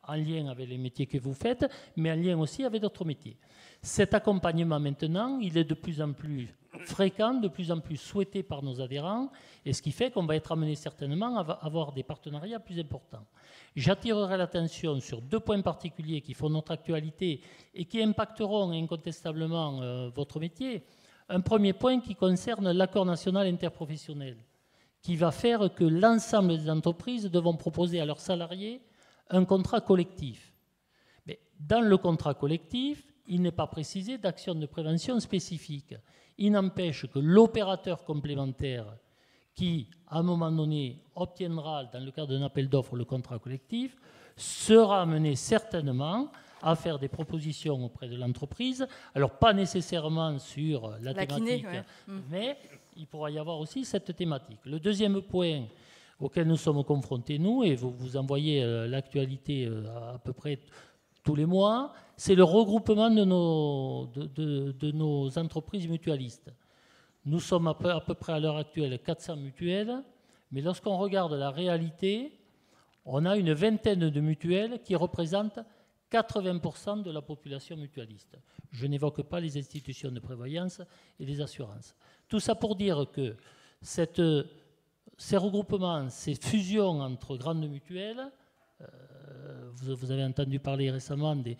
en lien avec les métiers que vous faites, mais en lien aussi avec d'autres métiers. Cet accompagnement maintenant, il est de plus en plus fréquent, de plus en plus souhaité par nos adhérents, et ce qui fait qu'on va être amené certainement à avoir des partenariats plus importants. J'attirerai l'attention sur 2 points particuliers qui font notre actualité et qui impacteront incontestablement votre métier. Un premier point qui concerne l'accord national interprofessionnel, qui va faire que l'ensemble des entreprises devront proposer à leurs salariés un contrat collectif. Mais dans le contrat collectif, il n'est pas précisé d'action de prévention spécifique. Il n'empêche que l'opérateur complémentaire qui, à un moment donné, obtiendra, dans le cadre d'un appel d'offres, le contrat collectif, sera amené certainement à faire des propositions auprès de l'entreprise. Alors, pas nécessairement sur la thématique, kiné, mais il pourra y avoir aussi cette thématique. Le deuxième point auquel nous sommes confrontés, nous, et vous envoyez l'actualité à peu près tous les mois, c'est le regroupement de nos entreprises mutualistes. Nous sommes à peu près à l'heure actuelle 400 mutuelles, mais lorsqu'on regarde la réalité, on a une vingtaine de mutuelles qui représentent 80% de la population mutualiste. Je n'évoque pas les institutions de prévoyance et les assurances. Tout ça pour dire que ces regroupements, ces fusions entre grandes mutuelles, vous avez entendu parler récemment des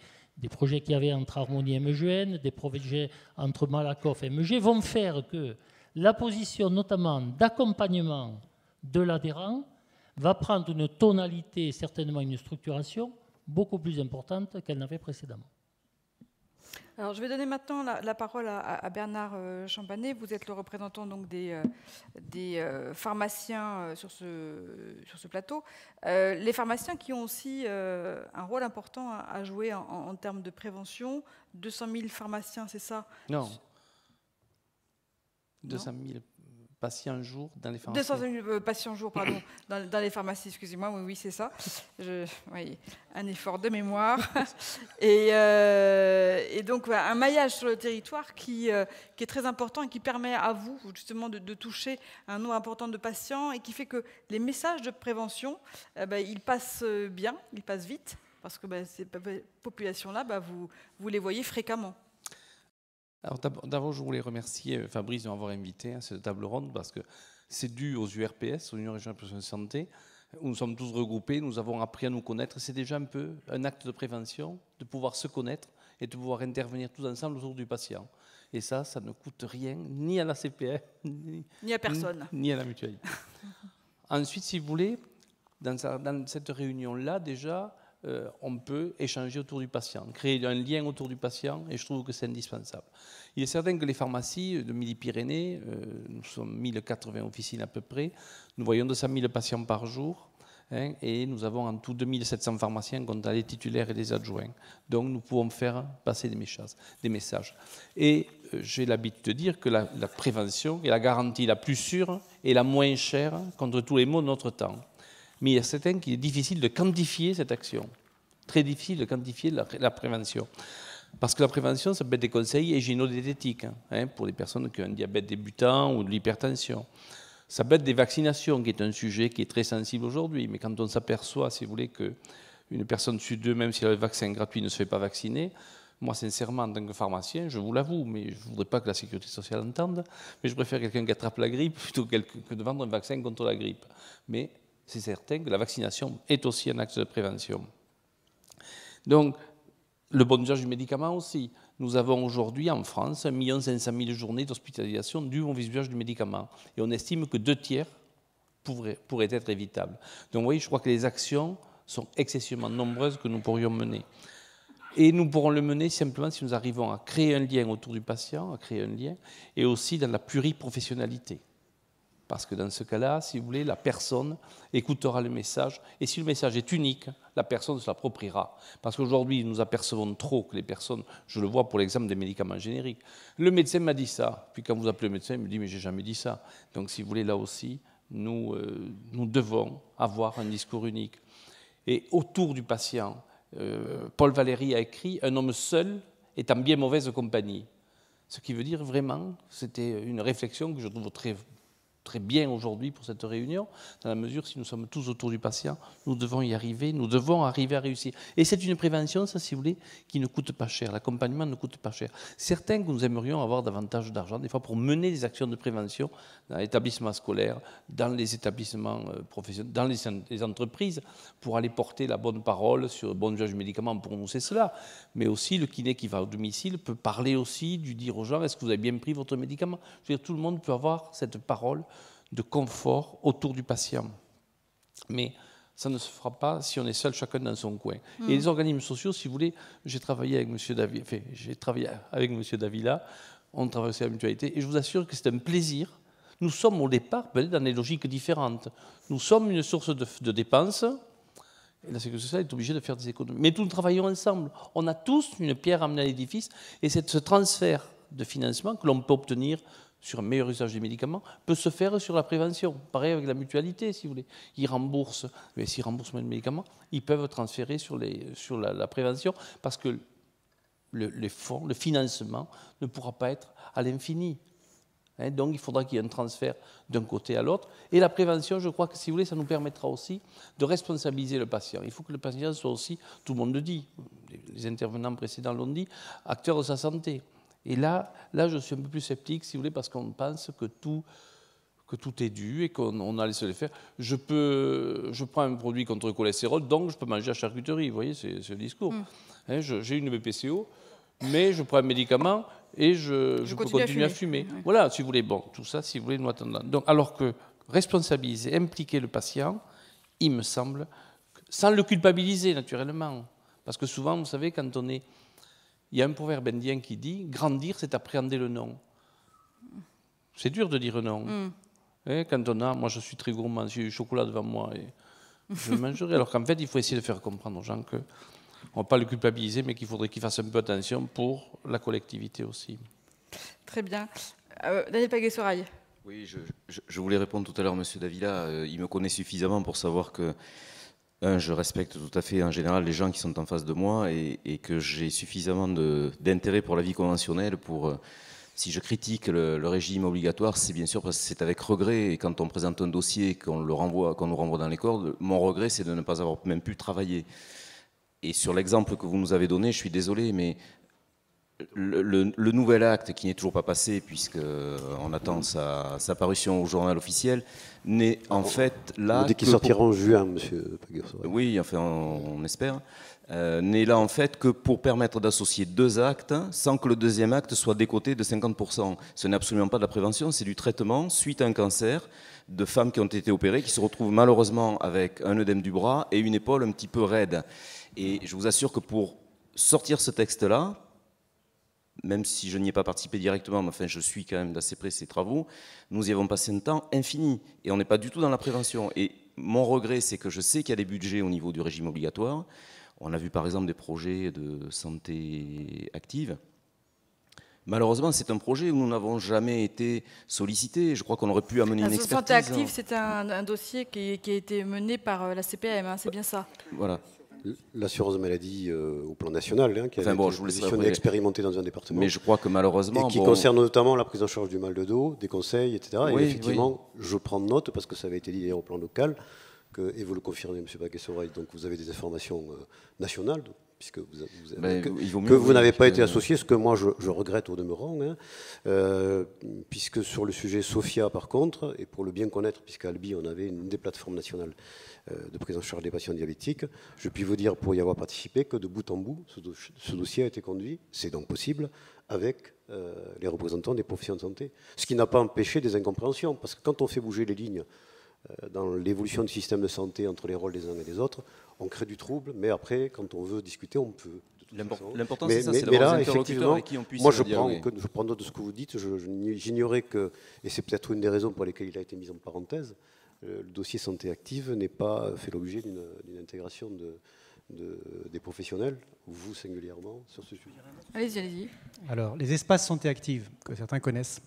projets qu'il y avait entre Harmonie et MGN, des projets entre Malakoff et MG, vont faire que la position notamment d'accompagnement de l'adhérent va prendre une tonalité, certainement une structuration, beaucoup plus importante qu'elle n'avait précédemment. Alors, je vais donner maintenant la parole à Bernard Champanet. Vous êtes le représentant donc des pharmaciens sur ce plateau. Les pharmaciens qui ont aussi un rôle important à jouer en termes de prévention. 200 000 pharmaciens, c'est ça? Non. 200 000 patients jour dans les pharmacies. 200 000 patients jour, pardon, dans les pharmacies, excusez-moi, oui, c'est ça. Oui, un effort de mémoire. Et donc, un maillage sur le territoire qui est très important et qui permet à vous, justement, de toucher un nombre important de patients et qui fait que les messages de prévention, ils passent bien, ils passent vite, parce que ces populations-là, vous les voyez fréquemment. Alors d'abord, je voulais remercier Fabrice de m'avoir invité à cette table ronde parce que c'est dû aux URPS, aux Unions Régionales de Santé, où nous sommes tous regroupés, nous avons appris à nous connaître. C'est déjà un peu un acte de prévention, de pouvoir se connaître et de pouvoir intervenir tous ensemble autour du patient. Et ça ne coûte rien, ni à la CPR, ni à personne. Ni à la mutualité. Ensuite, si vous voulez, dans cette réunion-là, déjà, on peut échanger autour du patient, créer un lien autour du patient, et je trouve que c'est indispensable. Il est certain que les pharmacies de Midi-Pyrénées, nous sommes 1080 officines à peu près, nous voyons 200 000 patients par jour, et nous avons en tout 2700 pharmaciens comptant les titulaires et les adjoints. Donc nous pouvons faire passer des messages. Et j'ai l'habitude de dire que la prévention est la garantie la plus sûre et la moins chère contre tous les maux de notre temps. Mais il y a certains qu'il est difficile de quantifier cette action. Très difficile de quantifier la prévention. Parce que la prévention, ça peut être des conseils hygiéno-diététiques pour les personnes qui ont un diabète débutant ou de l'hypertension. Ça peut être des vaccinations, qui est un sujet qui est très sensible aujourd'hui. Mais quand on s'aperçoit, si vous voulez, qu'une personne sur deux, même si elle a le vaccin gratuit, ne se fait pas vacciner, moi, sincèrement, en tant que pharmacien, je vous l'avoue, mais je ne voudrais pas que la sécurité sociale entende, mais je préfère quelqu'un qui attrape la grippe plutôt que de vendre un vaccin contre la grippe. Mais c'est certain que la vaccination est aussi un acte de prévention. Donc, le bon usage du médicament aussi. Nous avons aujourd'hui en France 1 500 000 journées d'hospitalisation dues au mauvais usage du médicament. Et on estime que 2/3 pourraient être évitables. Donc, vous voyez, je crois que les actions sont excessivement nombreuses que nous pourrions mener. Et nous pourrons le mener simplement si nous arrivons à créer un lien autour du patient, à créer un lien, et aussi dans la pluriprofessionnalité. Parce que dans ce cas-là, si vous voulez, la personne écoutera le message, et si le message est unique, la personne se l'appropriera. Parce qu'aujourd'hui, nous apercevons trop que les personnes, je le vois pour l'exemple des médicaments génériques, le médecin m'a dit ça, puis quand vous appelez le médecin, il me dit « mais j'ai jamais dit ça ». Donc si vous voulez, là aussi, nous devons avoir un discours unique. Et autour du patient, Paul Valéry a écrit « Un homme seul est en bien mauvaise compagnie ». Ce qui veut dire vraiment, c'était une réflexion que je trouve très bien aujourd'hui pour cette réunion, dans la mesure si nous sommes tous autour du patient, nous devons y arriver, nous devons arriver à réussir. Et c'est une prévention, ça si vous voulez, qui ne coûte pas cher. L'accompagnement ne coûte pas cher. Certains que nous aimerions avoir davantage d'argent, des fois pour mener des actions de prévention dans l'établissement scolaire, dans les établissements professionnels, dans les entreprises, pour aller porter la bonne parole sur le bon usage du médicament, pour nous c'est cela. Mais aussi le kiné qui va au domicile peut parler aussi, dire aux gens, est-ce que vous avez bien pris votre médicament? Je veux dire, tout le monde peut avoir cette parole de confort autour du patient. Mais ça ne se fera pas si on est seul, chacun dans son coin. Et les organismes sociaux, si vous voulez, j'ai travaillé avec M. Davila, on travaille aussi à la mutualité, et je vous assure que c'est un plaisir. Nous sommes au départ dans des logiques différentes. Nous sommes une source de dépenses, et la sécurité sociale est obligée de faire des économies. Mais nous travaillons ensemble. On a tous une pierre à amener à l'édifice, et c'est ce transfert de financement que l'on peut obtenir sur un meilleur usage des médicaments, peut se faire sur la prévention. Pareil avec la mutualité, si vous voulez. Ils remboursent, mais s'ils remboursent moins de médicaments, ils peuvent transférer sur la prévention, parce que les fonds, le financement ne pourra pas être à l'infini. Donc il faudra qu'il y ait un transfert d'un côté à l'autre. Et la prévention, je crois que si vous voulez, ça nous permettra aussi de responsabiliser le patient. Il faut que le patient soit aussi, tout le monde le dit, les intervenants précédents l'ont dit, acteur de sa santé. Et là, je suis un peu plus sceptique, si vous voulez, parce qu'on pense que tout est dû et qu'on a laissé le faire. Je prends un produit contre le cholestérol, donc je peux manger à la charcuterie. Vous voyez, c'est le discours. J'ai une BPCO, mais je prends un médicament et je peux continuer à fumer. Oui. Voilà, si vous voulez. Bon, tout ça, si vous voulez, nous attendons. Donc, alors que responsabiliser, impliquer le patient, il me semble, sans le culpabiliser, naturellement. Parce que souvent, vous savez, quand on est... Il y a un proverbe indien qui dit « Grandir, c'est appréhender le non ». C'est dur de dire non. Quand on a... Moi, je suis très gourmand. Si j'ai du chocolat devant moi, et je le mangerai. Alors qu'en fait, il faut essayer de faire comprendre aux gens qu'on ne va pas le culpabiliser, mais qu'il faudrait qu'ils fassent un peu attention pour la collectivité aussi. Très bien. Daniel Paguet-Sorail. Oui, je voulais répondre tout à l'heure, M. Davila. Il me connaît suffisamment pour savoir que je respecte tout à fait en général les gens qui sont en face de moi et que j'ai suffisamment d'intérêt pour la vie conventionnelle pour, si je critique le régime obligatoire, c'est bien sûr parce que c'est avec regret et quand on présente un dossier qu'on nous renvoie dans les cordes, mon regret c'est de ne pas avoir même pu travailler. Et sur l'exemple que vous nous avez donné, je suis désolé, mais le nouvel acte qui n'est toujours pas passé puisqu'on attend sa parution au journal officiel n'est en fait là... Dès qu'il sortira en juin, monsieur Paguet-Sorail. Oui, enfin on espère. N'est là en fait que pour permettre d'associer deux actes sans que le deuxième acte soit décoté de 50%. Ce n'est absolument pas de la prévention, c'est du traitement suite à un cancer de femmes qui ont été opérées, qui se retrouvent malheureusement avec un œdème du bras et une épaule un petit peu raide. Et je vous assure que pour sortir ce texte-là, même si je n'y ai pas participé directement, mais enfin je suis quand même d'assez près ces travaux, nous y avons passé un temps infini et on n'est pas du tout dans la prévention. Et mon regret, c'est que je sais qu'il y a des budgets au niveau du régime obligatoire. On a vu par exemple des projets de santé active, Malheureusement, c'est un projet où nous n'avons jamais été sollicités. Je crois qu'on aurait pu amener une expertise. Santé active, c'est un dossier qui a été mené par la CPAM, hein, c'est bien ça. Voilà. L'assurance maladie au plan national, qui a été positionnée, expérimentée dans un département. Mais je crois que malheureusement... Et qui concerne notamment la prise en charge du mal de dos, des conseils, etc. Oui, et effectivement, je prends note, parce que ça avait été dit au plan local, et vous le confirmez, M. Baguet-Sauvaille, donc vous avez des informations nationales, puisque vous n'avez pas été associé, ce que moi je regrette au demeurant, puisque sur le sujet SOFIA, par contre, et pour le bien connaître, puisqu'à Albi, on avait une des plateformes nationales de prise en charge des patients diabétiques, je puis vous dire, pour y avoir participé, que de bout en bout, ce dossier a été conduit, c'est donc possible, avec les représentants des professions de santé. Ce qui n'a pas empêché des incompréhensions, parce que quand on fait bouger les lignes dans l'évolution du système de santé entre les rôles des uns et des autres, on crée du trouble, mais après, quand on veut discuter, on peut. L'important, c'est ça, c'est d'avoir des interlocuteurs avec qui on puisse dialoguer. Je prends note de ce que vous dites, j'ignorais que, et c'est peut-être une des raisons pour lesquelles il a été mis en parenthèse, le dossier santé active n'est pas fait l'objet d'une intégration des professionnels, vous singulièrement, sur ce sujet. Allez-y. Alors, les espaces santé active, que certains connaissent,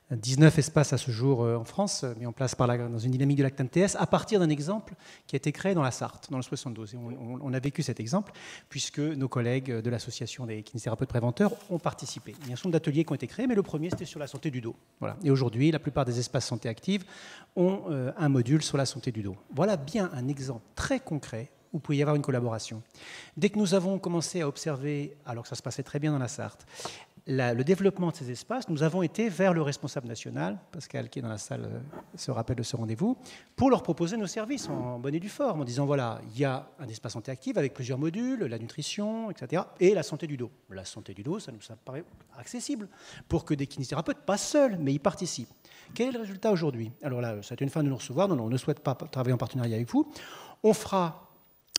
19 espaces à ce jour en France, mis en place dans une dynamique de l'Acte MTS, à partir d'un exemple qui a été créé dans la Sarthe, dans le 72. Et on a vécu cet exemple, puisque nos collègues de l'association des kinésithérapeutes préventeurs ont participé. Il y a un certain nombre d'ateliers qui ont été créés, mais le premier, c'était sur la santé du dos. Voilà. Et aujourd'hui, la plupart des espaces santé active ont un module sur la santé du dos. Voilà bien un exemple très concret où il pouvait y avoir une collaboration. Dès que nous avons commencé à observer, alors que ça se passait très bien dans la Sarthe, le développement de ces espaces, nous avons été vers le responsable national, Pascal qui est dans la salle se rappelle de ce rendez-vous, pour leur proposer nos services en bonne et due forme, en disant voilà, il y a un espace santé active avec plusieurs modules, la nutrition, etc., et la santé du dos. La santé du dos, ça nous paraît accessible pour que des kinésithérapeutes, pas seuls, mais y participent. Quel est le résultat aujourd'hui? Alors là, ça a été une fin de nous recevoir, non, on ne souhaite pas travailler en partenariat avec vous. On fera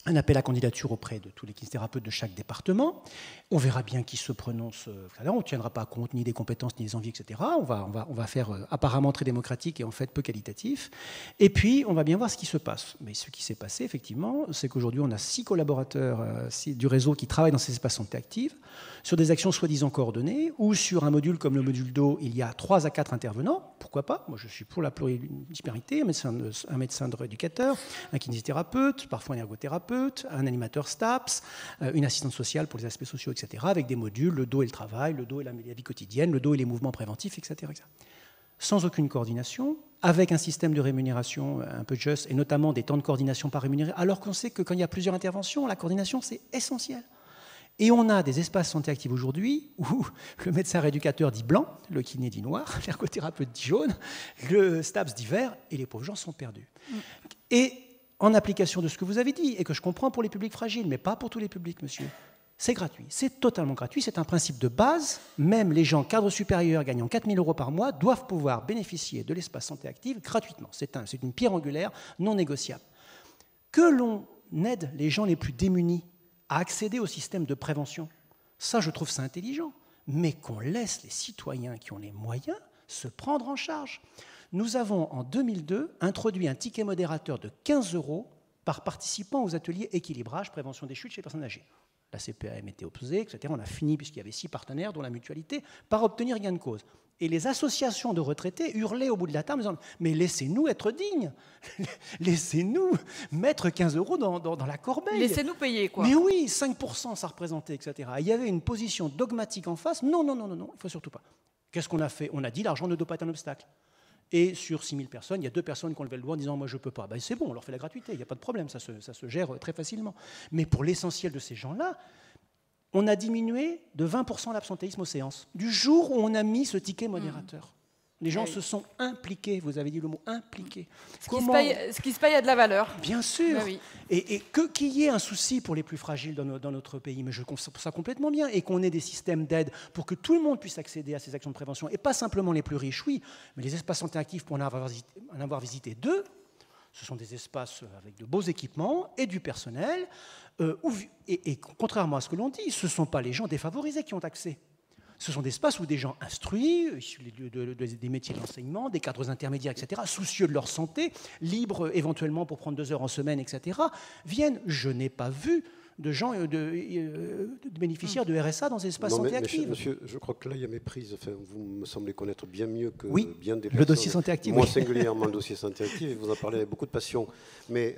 un appel à candidature auprès de tous les kinésithérapeutes de chaque département. On verra bien qui se prononce. On ne tiendra pas compte ni des compétences, ni des envies, etc. On va faire apparemment très démocratique et en fait peu qualitatif. Et puis, on va bien voir ce qui se passe. Mais ce qui s'est passé, effectivement, c'est qu'aujourd'hui, on a 6 collaborateurs du réseau qui travaillent dans ces espaces santé active, sur des actions soi-disant coordonnées, ou sur un module comme le module dos, il y a 3 à 4 intervenants. Pourquoi pas? Moi, je suis pour la pluridisciplinarité, un médecin éducateur, un kinésithérapeute, parfois un ergothérapeute, un animateur STAPS, une assistante sociale pour les aspects sociaux, etc., avec des modules, le dos et le travail, le dos et la vie quotidienne, le dos et les mouvements préventifs, etc., etc. Sans aucune coordination, avec un système de rémunération un peu juste, et notamment des temps de coordination pas rémunérés, alors qu'on sait que quand il y a plusieurs interventions, la coordination, c'est essentiel. Et on a des espaces santé active aujourd'hui où le médecin rééducateur dit blanc, le kiné dit noir, l'ergothérapeute dit jaune, le STAPS dit vert, et les pauvres gens sont perdus. Et en application de ce que vous avez dit, et que je comprends pour les publics fragiles, mais pas pour tous les publics, monsieur, c'est gratuit, c'est totalement gratuit, c'est un principe de base. Même les gens cadres supérieurs gagnant 4 000 € par mois doivent pouvoir bénéficier de l'espace santé active gratuitement. C'est une pierre angulaire non négociable. Que l'on aide les gens les plus démunis à accéder au système de prévention, ça je trouve ça intelligent, mais qu'on laisse les citoyens qui ont les moyens se prendre en charge. Nous avons en 2002 introduit un ticket modérateur de 15 € par participant aux ateliers équilibrage, prévention des chutes chez les personnes âgées. La CPAM était opposée, etc. On a fini, puisqu'il y avait 6 partenaires, dont la mutualité, par obtenir gain de cause. Et les associations de retraités hurlaient au bout de la table en disant « Mais laissez-nous être dignes, laissez-nous mettre 15 € dans la corbeille. » Laissez-nous payer, quoi. Mais oui, 5% ça représentait, etc. Il y avait une position dogmatique en face. Non, il ne faut surtout pas. Qu'est-ce qu'on a fait? On a dit l'argent ne doit pas être un obstacle. Et sur 6 000 personnes, il y a 2 personnes qui ont levé le doigt en disant « Moi, je ne peux pas. » C'est bon, on leur fait la gratuité, il n'y a pas de problème, ça se gère très facilement. Mais pour l'essentiel de ces gens-là, on a diminué de 20% l'absentéisme aux séances, du jour où on a mis ce ticket modérateur. Les gens se sont impliqués, vous avez dit le mot impliqués. Ce qui se paye a de la valeur. Bien sûr. Ben oui. Et qu'il y ait un souci pour les plus fragiles dans notre pays, mais je comprends ça complètement bien, et qu'on ait des systèmes d'aide pour que tout le monde puisse accéder à ces actions de prévention, et pas simplement les plus riches, oui, mais les espaces santé actifs, pour en avoir visité 2, ce sont des espaces avec de beaux équipements et du personnel, et contrairement à ce que l'on dit, ce ne sont pas les gens défavorisés qui ont accès. Ce sont des espaces où des gens instruits, issus des métiers de l'enseignement, des cadres intermédiaires, etc., soucieux de leur santé, libres éventuellement pour prendre 2 heures en semaine, etc., viennent. Je n'ai pas vu de gens, de bénéficiaires de RSA dans ces espaces santé active. Monsieur, je crois que là, il y a méprise. Enfin, vous me semblez connaître bien mieux que bien des personnes. Le dossier santé active. Moi, singulièrement, le dossier santé active, et vous en parlez avec beaucoup de passion. Mais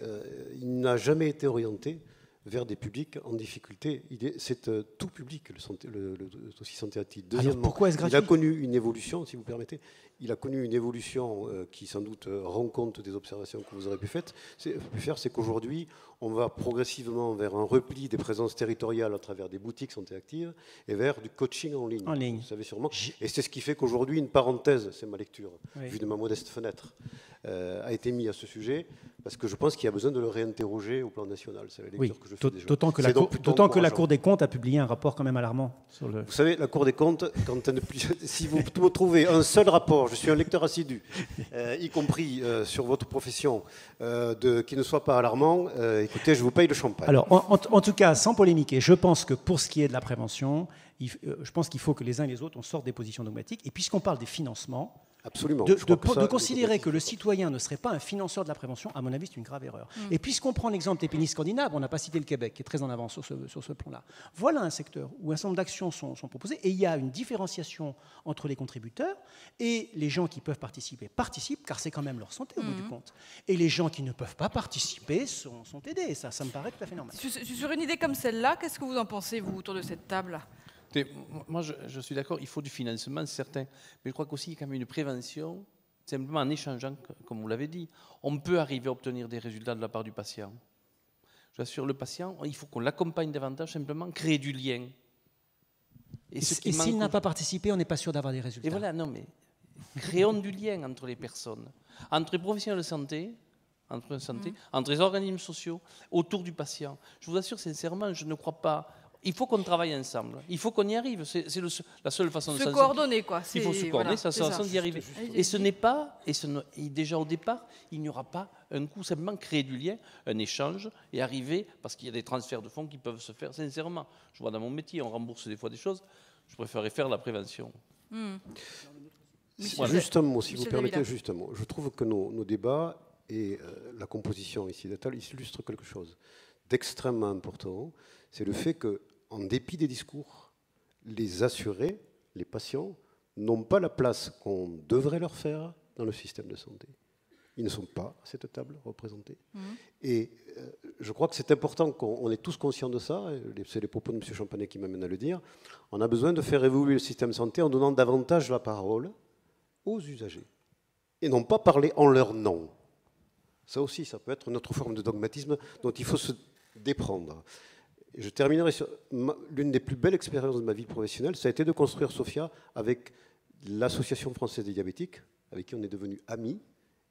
il n'a jamais été orienté vers des publics en difficulté. C'est tout public, le dossier santé active. Deuxièmement, alors pourquoi est-ce gratuit ? Il a connu une évolution, si vous permettez. Il a connu une évolution qui, sans doute, rend compte des observations que vous aurez pu faire. C'est qu'aujourd'hui, on va progressivement vers un repli des présences territoriales à travers des boutiques santé active et vers du coaching en ligne. Vous savez sûrement. Et c'est ce qui fait qu'aujourd'hui, une parenthèse, c'est ma lecture, vue de ma modeste fenêtre, a été mise à ce sujet, parce que je pense qu'il y a besoin de le réinterroger au plan national. C'est la lecture que je fais déjà. D'autant que la Cour des comptes a publié un rapport quand même alarmant. Sur le... Vous savez, la Cour des comptes, si vous trouvez un seul rapport, je suis un lecteur assidu, y compris sur votre profession, qui ne soit pas alarmant, écoutez, je vous paye le champagne. Alors, en tout cas, sans polémiquer, je pense que pour ce qui est de la prévention, je pense qu'il faut que les uns et les autres, on sorte des positions dogmatiques. Et puisqu'on parle des financements, absolument. De considérer que le citoyen ne serait pas un financeur de la prévention, à mon avis, c'est une grave erreur. Et puisqu'on prend l'exemple des pays scandinaves, on n'a pas cité le Québec, qui est très en avance sur ce plan-là. Voilà un secteur où un certain nombre d'actions sont proposées, et il y a une différenciation entre les contributeurs et les gens qui peuvent participer participent, car c'est quand même leur santé au bout du compte. Et les gens qui ne peuvent pas participer sont aidés. Ça me paraît tout à fait normal. Sur une idée comme celle-là, qu'est-ce que vous en pensez, vous, autour de cette table ? Moi, je suis d'accord, il faut du financement, c'est certain. Mais je crois qu'aussi, il y a quand même une prévention, simplement en échangeant, comme vous l'avez dit. On peut arriver à obtenir des résultats de la part du patient. J'assure, le patient, il faut qu'on l'accompagne davantage, simplement créer du lien. Et s'il n'a pas participé, on n'est pas sûr d'avoir des résultats. Et voilà, non, mais créons du lien entre les personnes, entre les professionnels de santé, entre les organismes sociaux, autour du patient. Je vous assure sincèrement, je ne crois pas... Il faut qu'on travaille ensemble. Il faut qu'on y arrive. C'est la seule façon de se coordonner, quoi. Il faut se coordonner, c'est la seule façon d'y arriver. Et ce n'est pas, et déjà au départ, il n'y aura pas un coup, simplement créer du lien, un échange, et arriver, parce qu'il y a des transferts de fonds qui peuvent se faire sincèrement. Je vois dans mon métier, on rembourse des fois des choses, je préférerais faire la prévention. Juste un mot, si vous permettez, juste un mot. Je trouve que nos débats et la composition ici de la table illustrent quelque chose d'extrêmement important. C'est le fait que, en dépit des discours, les assurés, les patients, n'ont pas la place qu'on devrait leur faire dans le système de santé. Ils ne sont pas à cette table représentés. Et je crois que c'est important qu'on est tous conscients de ça. C'est les propos de M. Champanet qui m'amènent à le dire. On a besoin de faire évoluer le système de santé en donnant davantage la parole aux usagers. Et non pas parler en leur nom. Ça aussi, ça peut être une autre forme de dogmatisme dont il faut se déprendre. Je terminerai sur l'une des plus belles expériences de ma vie professionnelle, ça a été de construire Sophia avec l'Association française des diabétiques, avec qui on est devenus amis,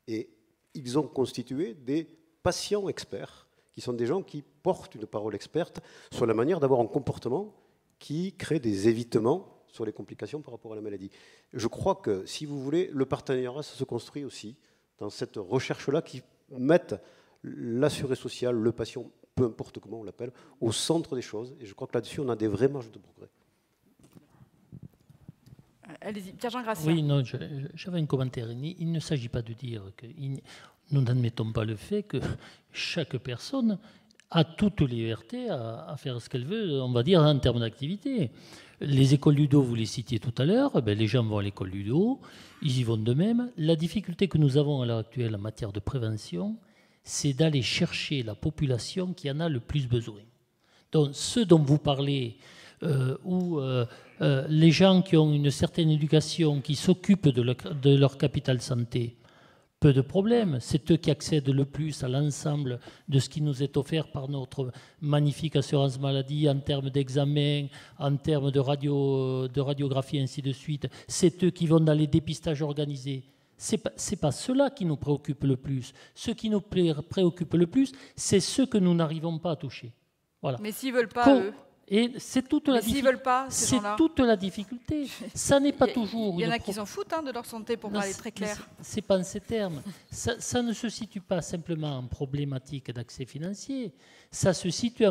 et ils ont constitué des patients experts, qui sont des gens qui portent une parole experte sur la manière d'avoir un comportement qui crée des évitements sur les complications par rapport à la maladie. Je crois que, si vous voulez, le partenariat se construit aussi dans cette recherche-là qui mette l'assuré social, le patient, peu importe comment on l'appelle, au centre des choses. Et je crois que là-dessus, on a des vraies marges de progrès. Allez-y, Pierre-Jean Grassia. Oui, non, j'avais un commentaire. Il ne s'agit pas de dire que nous n'admettons pas le fait que chaque personne a toute liberté à faire ce qu'elle veut, on va dire, en termes d'activité. Les écoles Ludo, vous les citiez tout à l'heure, les gens vont à l'école Ludo, ils y vont de même. La difficulté que nous avons à l'heure actuelle en matière de prévention, c'est d'aller chercher la population qui en a le plus besoin. Donc, ceux dont vous parlez, les gens qui ont une certaine éducation, qui s'occupent de leur capital santé, peu de problèmes. C'est eux qui accèdent le plus à l'ensemble de ce qui nous est offert par notre magnifique assurance maladie en termes d'examen, en termes de radiographie, ainsi de suite. C'est eux qui vont dans les dépistages organisés. C'est pas cela qui nous préoccupe le plus. Ce qui nous préoccupe le plus, c'est ce que nous n'arrivons pas à toucher. Voilà. Mais s'ils ne veulent pas, eux. Et c'est toute la difficulté. S'ils veulent pas, ces gens-là. C'est toute la difficulté. Ça n'est pas toujours. Il y en a qui s'en foutent de leur santé, pour parler très clair. C'est pas en ces termes. Ça ne se situe pas simplement en problématique d'accès financier. Ça se situe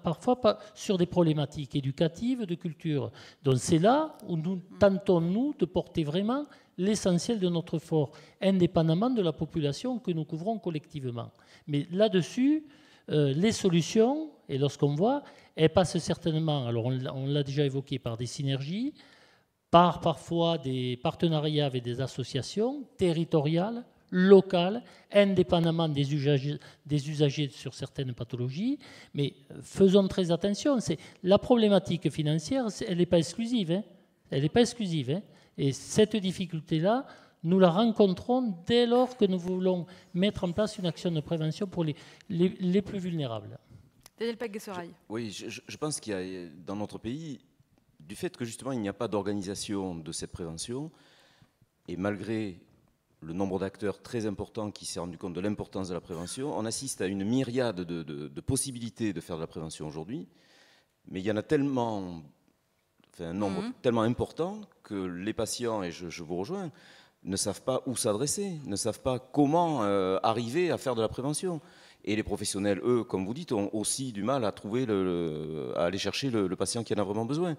parfois sur des problématiques éducatives, de culture. Donc c'est là où nous tentons, nous, de porter vraiment l'essentiel de notre effort, indépendamment de la population que nous couvrons collectivement. Mais là-dessus, les solutions, et lorsqu'on voit, elles passent certainement, alors on l'a déjà évoqué, par des synergies, par parfois des partenariats avec des associations territoriales, locales, indépendamment des usagers sur certaines pathologies. Mais faisons très attention, la problématique financière, elle n'est pas exclusive. Hein. Elle n'est pas exclusive. Hein. Et cette difficulté-là, nous la rencontrons dès lors que nous voulons mettre en place une action de prévention pour les plus vulnérables. Daniel Paguet-Serail. Oui, je pense qu'il y a dans notre pays, du fait que justement il n'y a pas d'organisation de cette prévention, et malgré le nombre d'acteurs très important qui s'est rendu compte de l'importance de la prévention, on assiste à une myriade de possibilités de faire de la prévention aujourd'hui, mais il y en a tellement, enfin, un nombre tellement important que les patients, et je vous rejoins, ne savent pas où s'adresser, ne savent pas comment arriver à faire de la prévention. Et les professionnels, eux, comme vous dites, ont aussi du mal à trouver à aller chercher le patient qui en a vraiment besoin.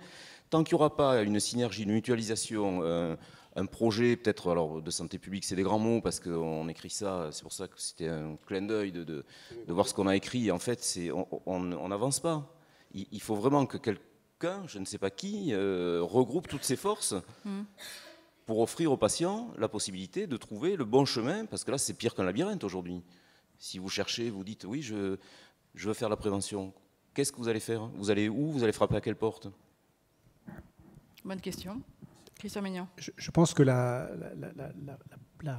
Tant qu'il n'y aura pas une synergie, une mutualisation, un projet peut-être, alors de santé publique, c'est des grands mots parce qu'on écrit ça, c'est pour ça que c'était un clin d'œil de voir ce qu'on a écrit. En fait, on n'avance pas. Il faut vraiment que quelqu'un, je ne sais pas qui, regroupe toutes ses forces pour offrir aux patients la possibilité de trouver le bon chemin, parce que là, c'est pire qu'un labyrinthe aujourd'hui. Si vous cherchez, vous dites, oui, je veux faire la prévention, qu'est-ce que vous allez faire? Vous allez où? Vous allez frapper à quelle porte? Bonne question. Christian Mignon. Je pense que la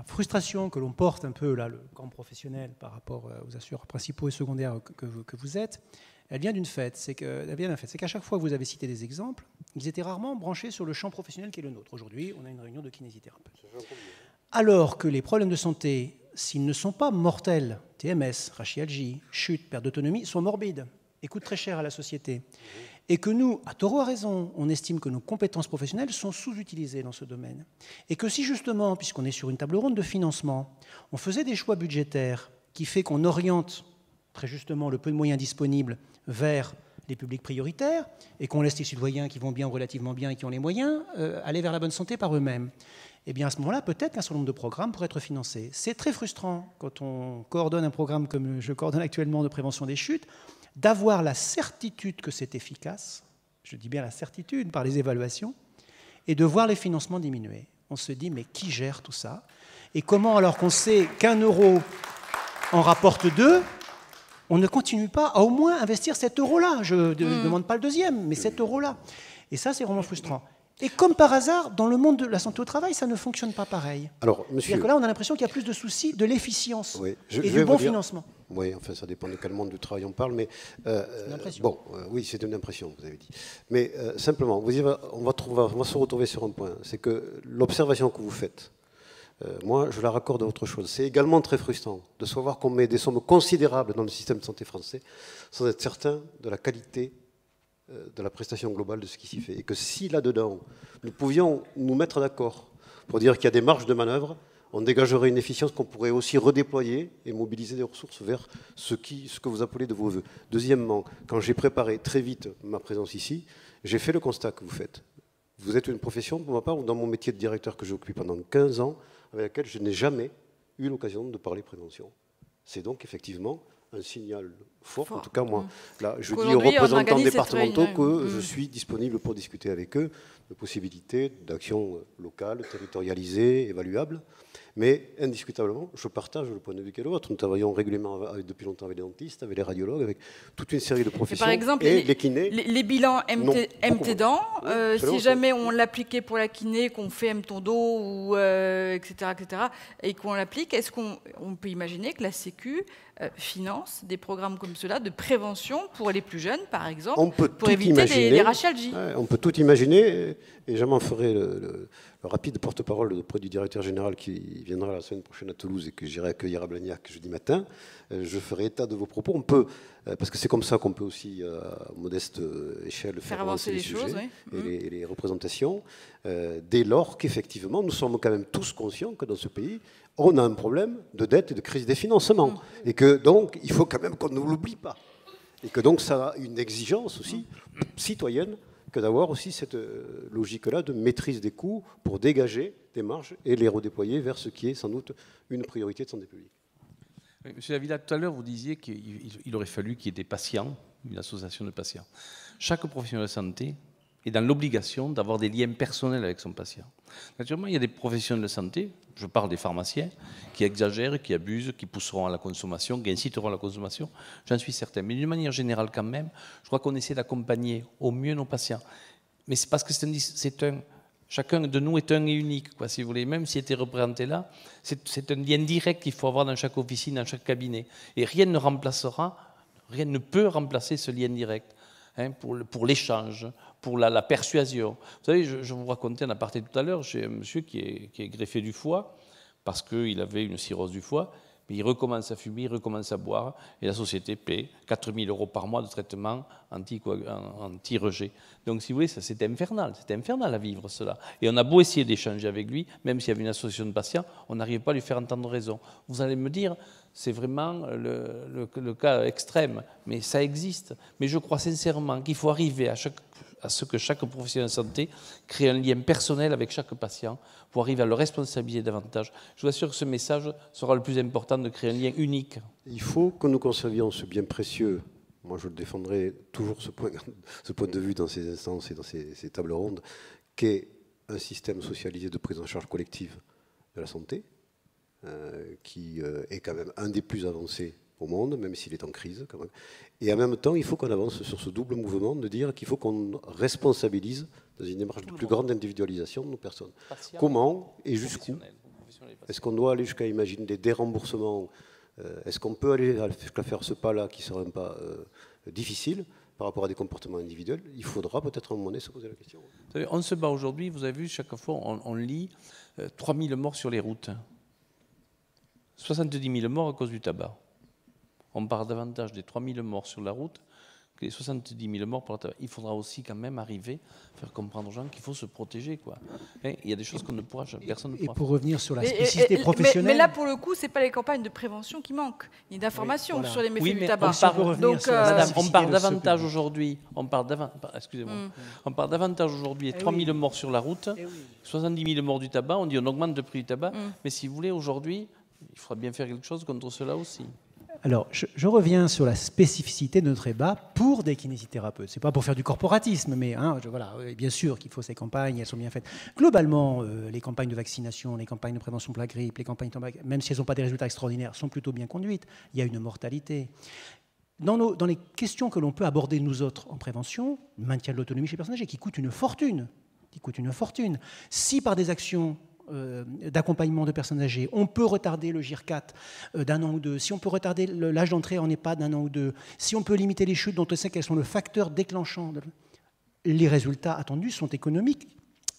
frustration que l'on porte un peu, là, le camp professionnel, par rapport aux assureurs principaux et secondaires que vous êtes, elle vient d'un fait. C'est qu'à chaque fois que vous avez cité des exemples, ils étaient rarement branchés sur le champ professionnel qui est le nôtre. Aujourd'hui, on a une réunion de kinésithérapeutes. Alors que les problèmes de santé, s'ils ne sont pas mortels, TMS, rachialgie, chute, perte d'autonomie, sont morbides et coûtent très cher à la société. Et que nous, à tort ou à raison, on estime que nos compétences professionnelles sont sous-utilisées dans ce domaine. Et que si justement, puisqu'on est sur une table ronde de financement, on faisait des choix budgétaires qui fait qu'on oriente très justement le peu de moyens disponibles vers les publics prioritaires et qu'on laisse les citoyens qui vont bien ou relativement bien et qui ont les moyens aller vers la bonne santé par eux-mêmes, eh bien à ce moment-là, peut-être qu'un certain nombre de programmes pourraient être financés. C'est très frustrant quand on coordonne un programme comme je coordonne actuellement de prévention des chutes, d'avoir la certitude que c'est efficace, je dis bien la certitude par les évaluations, et de voir les financements diminuer. On se dit, mais qui gère tout ça? Et comment, alors qu'on sait qu'1 euro en rapporte 2, on ne continue pas à au moins investir cet euro-là? Je ne demande pas le deuxième, mais cet euro-là. Et ça, c'est vraiment frustrant. Et comme par hasard, dans le monde de la santé au travail, ça ne fonctionne pas pareil. Alors, monsieur... C'est-à-dire que là, on a l'impression qu'il y a plus de soucis de l'efficience et du bon financement. Oui, enfin, ça dépend de quel monde du travail on parle, mais... c'est une impression. Bon, oui, c'est une impression, vous avez dit. Mais simplement, on va se retrouver sur un point. C'est que l'observation que vous faites, moi, je la raccorde à autre chose. C'est également très frustrant de savoir qu'on met des sommes considérables dans le système de santé français sans être certain de la qualité de la prestation globale de ce qui s'y fait. Et que si là-dedans, nous pouvions nous mettre d'accord pour dire qu'il y a des marges de manœuvre, on dégagerait une efficience qu'on pourrait aussi redéployer et mobiliser des ressources vers ce que vous appelez de vos voeux. Deuxièmement, quand j'ai préparé très vite ma présence ici, j'ai fait le constat que vous faites. Vous êtes une profession, pour ma part, ou dans mon métier de directeur que j'ai occupé pendant 15 ans, avec laquelle je n'ai jamais eu l'occasion de parler prévention. C'est donc effectivement un signal fort. En tout cas, moi, là, je dis aux représentants départementaux que je suis disponible pour discuter avec eux de possibilités d'actions locales, territorialisées, évaluables. Mais indiscutablement, je partage le point de vue qu'est le vôtre. Nous travaillons régulièrement depuis longtemps avec les dentistes, avec les radiologues, avec toute une série de professions. Par exemple, et les kinés. Les bilans MT-dents, si jamais on l'appliquait pour la kiné, qu'on fait ton dos, ou, etc., et qu'on l'applique, est-ce qu'on peut imaginer que la Sécu finance des programmes comme cela de prévention pour les plus jeunes, par exemple, pour éviter les rachialgies? On peut tout imaginer, et je m'en ferai le rapide porte-parole auprès du directeur général qui viendra la semaine prochaine à Toulouse et que j'irai accueillir à Blagnac jeudi matin. Je ferai état de vos propos. On peut, parce que c'est comme ça qu'on peut aussi, à modeste échelle, faire avancer les sujets choses, oui. et les représentations, dès lors qu'effectivement, nous sommes quand même tous conscients que dans ce pays, on a un problème de dette et de crise des financements. Et que donc, il faut quand même qu'on ne l'oublie pas. Et que donc, ça a une exigence aussi citoyenne que d'avoir aussi cette logique-là de maîtrise des coûts pour dégager des marges et les redéployer vers ce qui est sans doute une priorité de santé publique. Monsieur Davila, tout à l'heure, vous disiez qu'il aurait fallu qu'il y ait des patients, une association de patients. Chaque professionnel de santé est dans l'obligation d'avoir des liens personnels avec son patient. Naturellement, il y a des professionnels de santé, je parle des pharmaciens, qui exagèrent, qui abusent, qui pousseront à la consommation, qui inciteront à la consommation, j'en suis certain. Mais d'une manière générale quand même, je crois qu'on essaie d'accompagner au mieux nos patients. Mais c'est parce que chacun de nous est un et unique, quoi, si vous voulez. Même s'il était représenté là, c'est un lien direct qu'il faut avoir dans chaque officine, dans chaque cabinet. Et rien ne peut remplacer ce lien direct, hein, pour l'échange, pour la persuasion. Vous savez, je vous racontais un aparté tout à l'heure, j'ai un monsieur qui est greffé du foie, parce qu'il avait une cirrhose du foie, mais il recommence à fumer, il recommence à boire, et la société paie 4 000 € par mois de traitement anti-rejet. Donc, si vous voulez, c'était infernal à vivre cela. Et on a beau essayer d'échanger avec lui, même s'il y avait une association de patients, on n'arrivait pas à lui faire entendre raison. Vous allez me dire, c'est vraiment le cas extrême, mais ça existe. Mais je crois sincèrement qu'il faut arriver à ce que chaque professionnel de santé crée un lien personnel avec chaque patient pour arriver à le responsabiliser davantage. Je vous assure que ce message sera le plus important, de créer un lien unique. Il faut que nous conservions ce bien précieux. Moi, je le défendrai toujours, ce point de vue dans ces instances et dans ces tables rondes, qu'est un système socialisé de prise en charge collective de la santé, qui est quand même un des plus avancés au monde, même s'il est en crise quand même. Et en même temps, il faut qu'on avance sur ce double mouvement de dire qu'il faut qu'on responsabilise dans une démarche de plus grande individualisation de nos personnes. Comment et jusqu'où? Est-ce qu'on doit aller jusqu'à imaginer des déremboursements? Est-ce qu'on peut aller jusqu'à faire ce pas-là qui sera un pas difficile par rapport à des comportements individuels? Il faudra peut-être à un moment donné se poser la question. Vous savez, on se bat aujourd'hui, vous avez vu, chaque fois on lit 3000 morts sur les routes. 70 000 morts à cause du tabac. On parle davantage des 3 000 morts sur la route que les 70 000 morts pour le tabac. Il faudra aussi quand même arriver à faire comprendre aux gens qu'il faut se protéger, quoi. Il y a des choses qu'on ne pourra jamais, personne ne pourra. Et pour revenir sur la spécificité professionnelle... Mais là, pour le coup, ce n'est pas les campagnes de prévention qui manquent, ni d'information sur les méfaits du tabac. On parle davantage aujourd'hui, on parle davantage aujourd'hui des 3 000 morts sur la route, 70 000 morts du tabac, on dit on augmente le prix du tabac, mais si vous voulez, aujourd'hui, il faudra bien faire quelque chose contre cela aussi. Alors, je reviens sur la spécificité de notre débat pour des kinésithérapeutes. Ce n'est pas pour faire du corporatisme, mais voilà, bien sûr qu'il faut ces campagnes, elles sont bien faites. Globalement, les campagnes de vaccination, les campagnes de prévention pour la grippe, les campagnes, même si elles n'ont pas des résultats extraordinaires, sont plutôt bien conduites. Il y a une mortalité. Dans les questions que l'on peut aborder, nous autres, en prévention, le maintien de l'autonomie chez les personnes âgées, qui coûte une fortune. Si par des actions d'accompagnement de personnes âgées, on peut retarder le GIR4 d'un an ou deux, si on peut retarder l'âge d'entrée en EHPAD d'un an ou deux, si on peut limiter les chutes dont on sait qu'elles sont le facteur déclenchant, les résultats attendus sont économiques.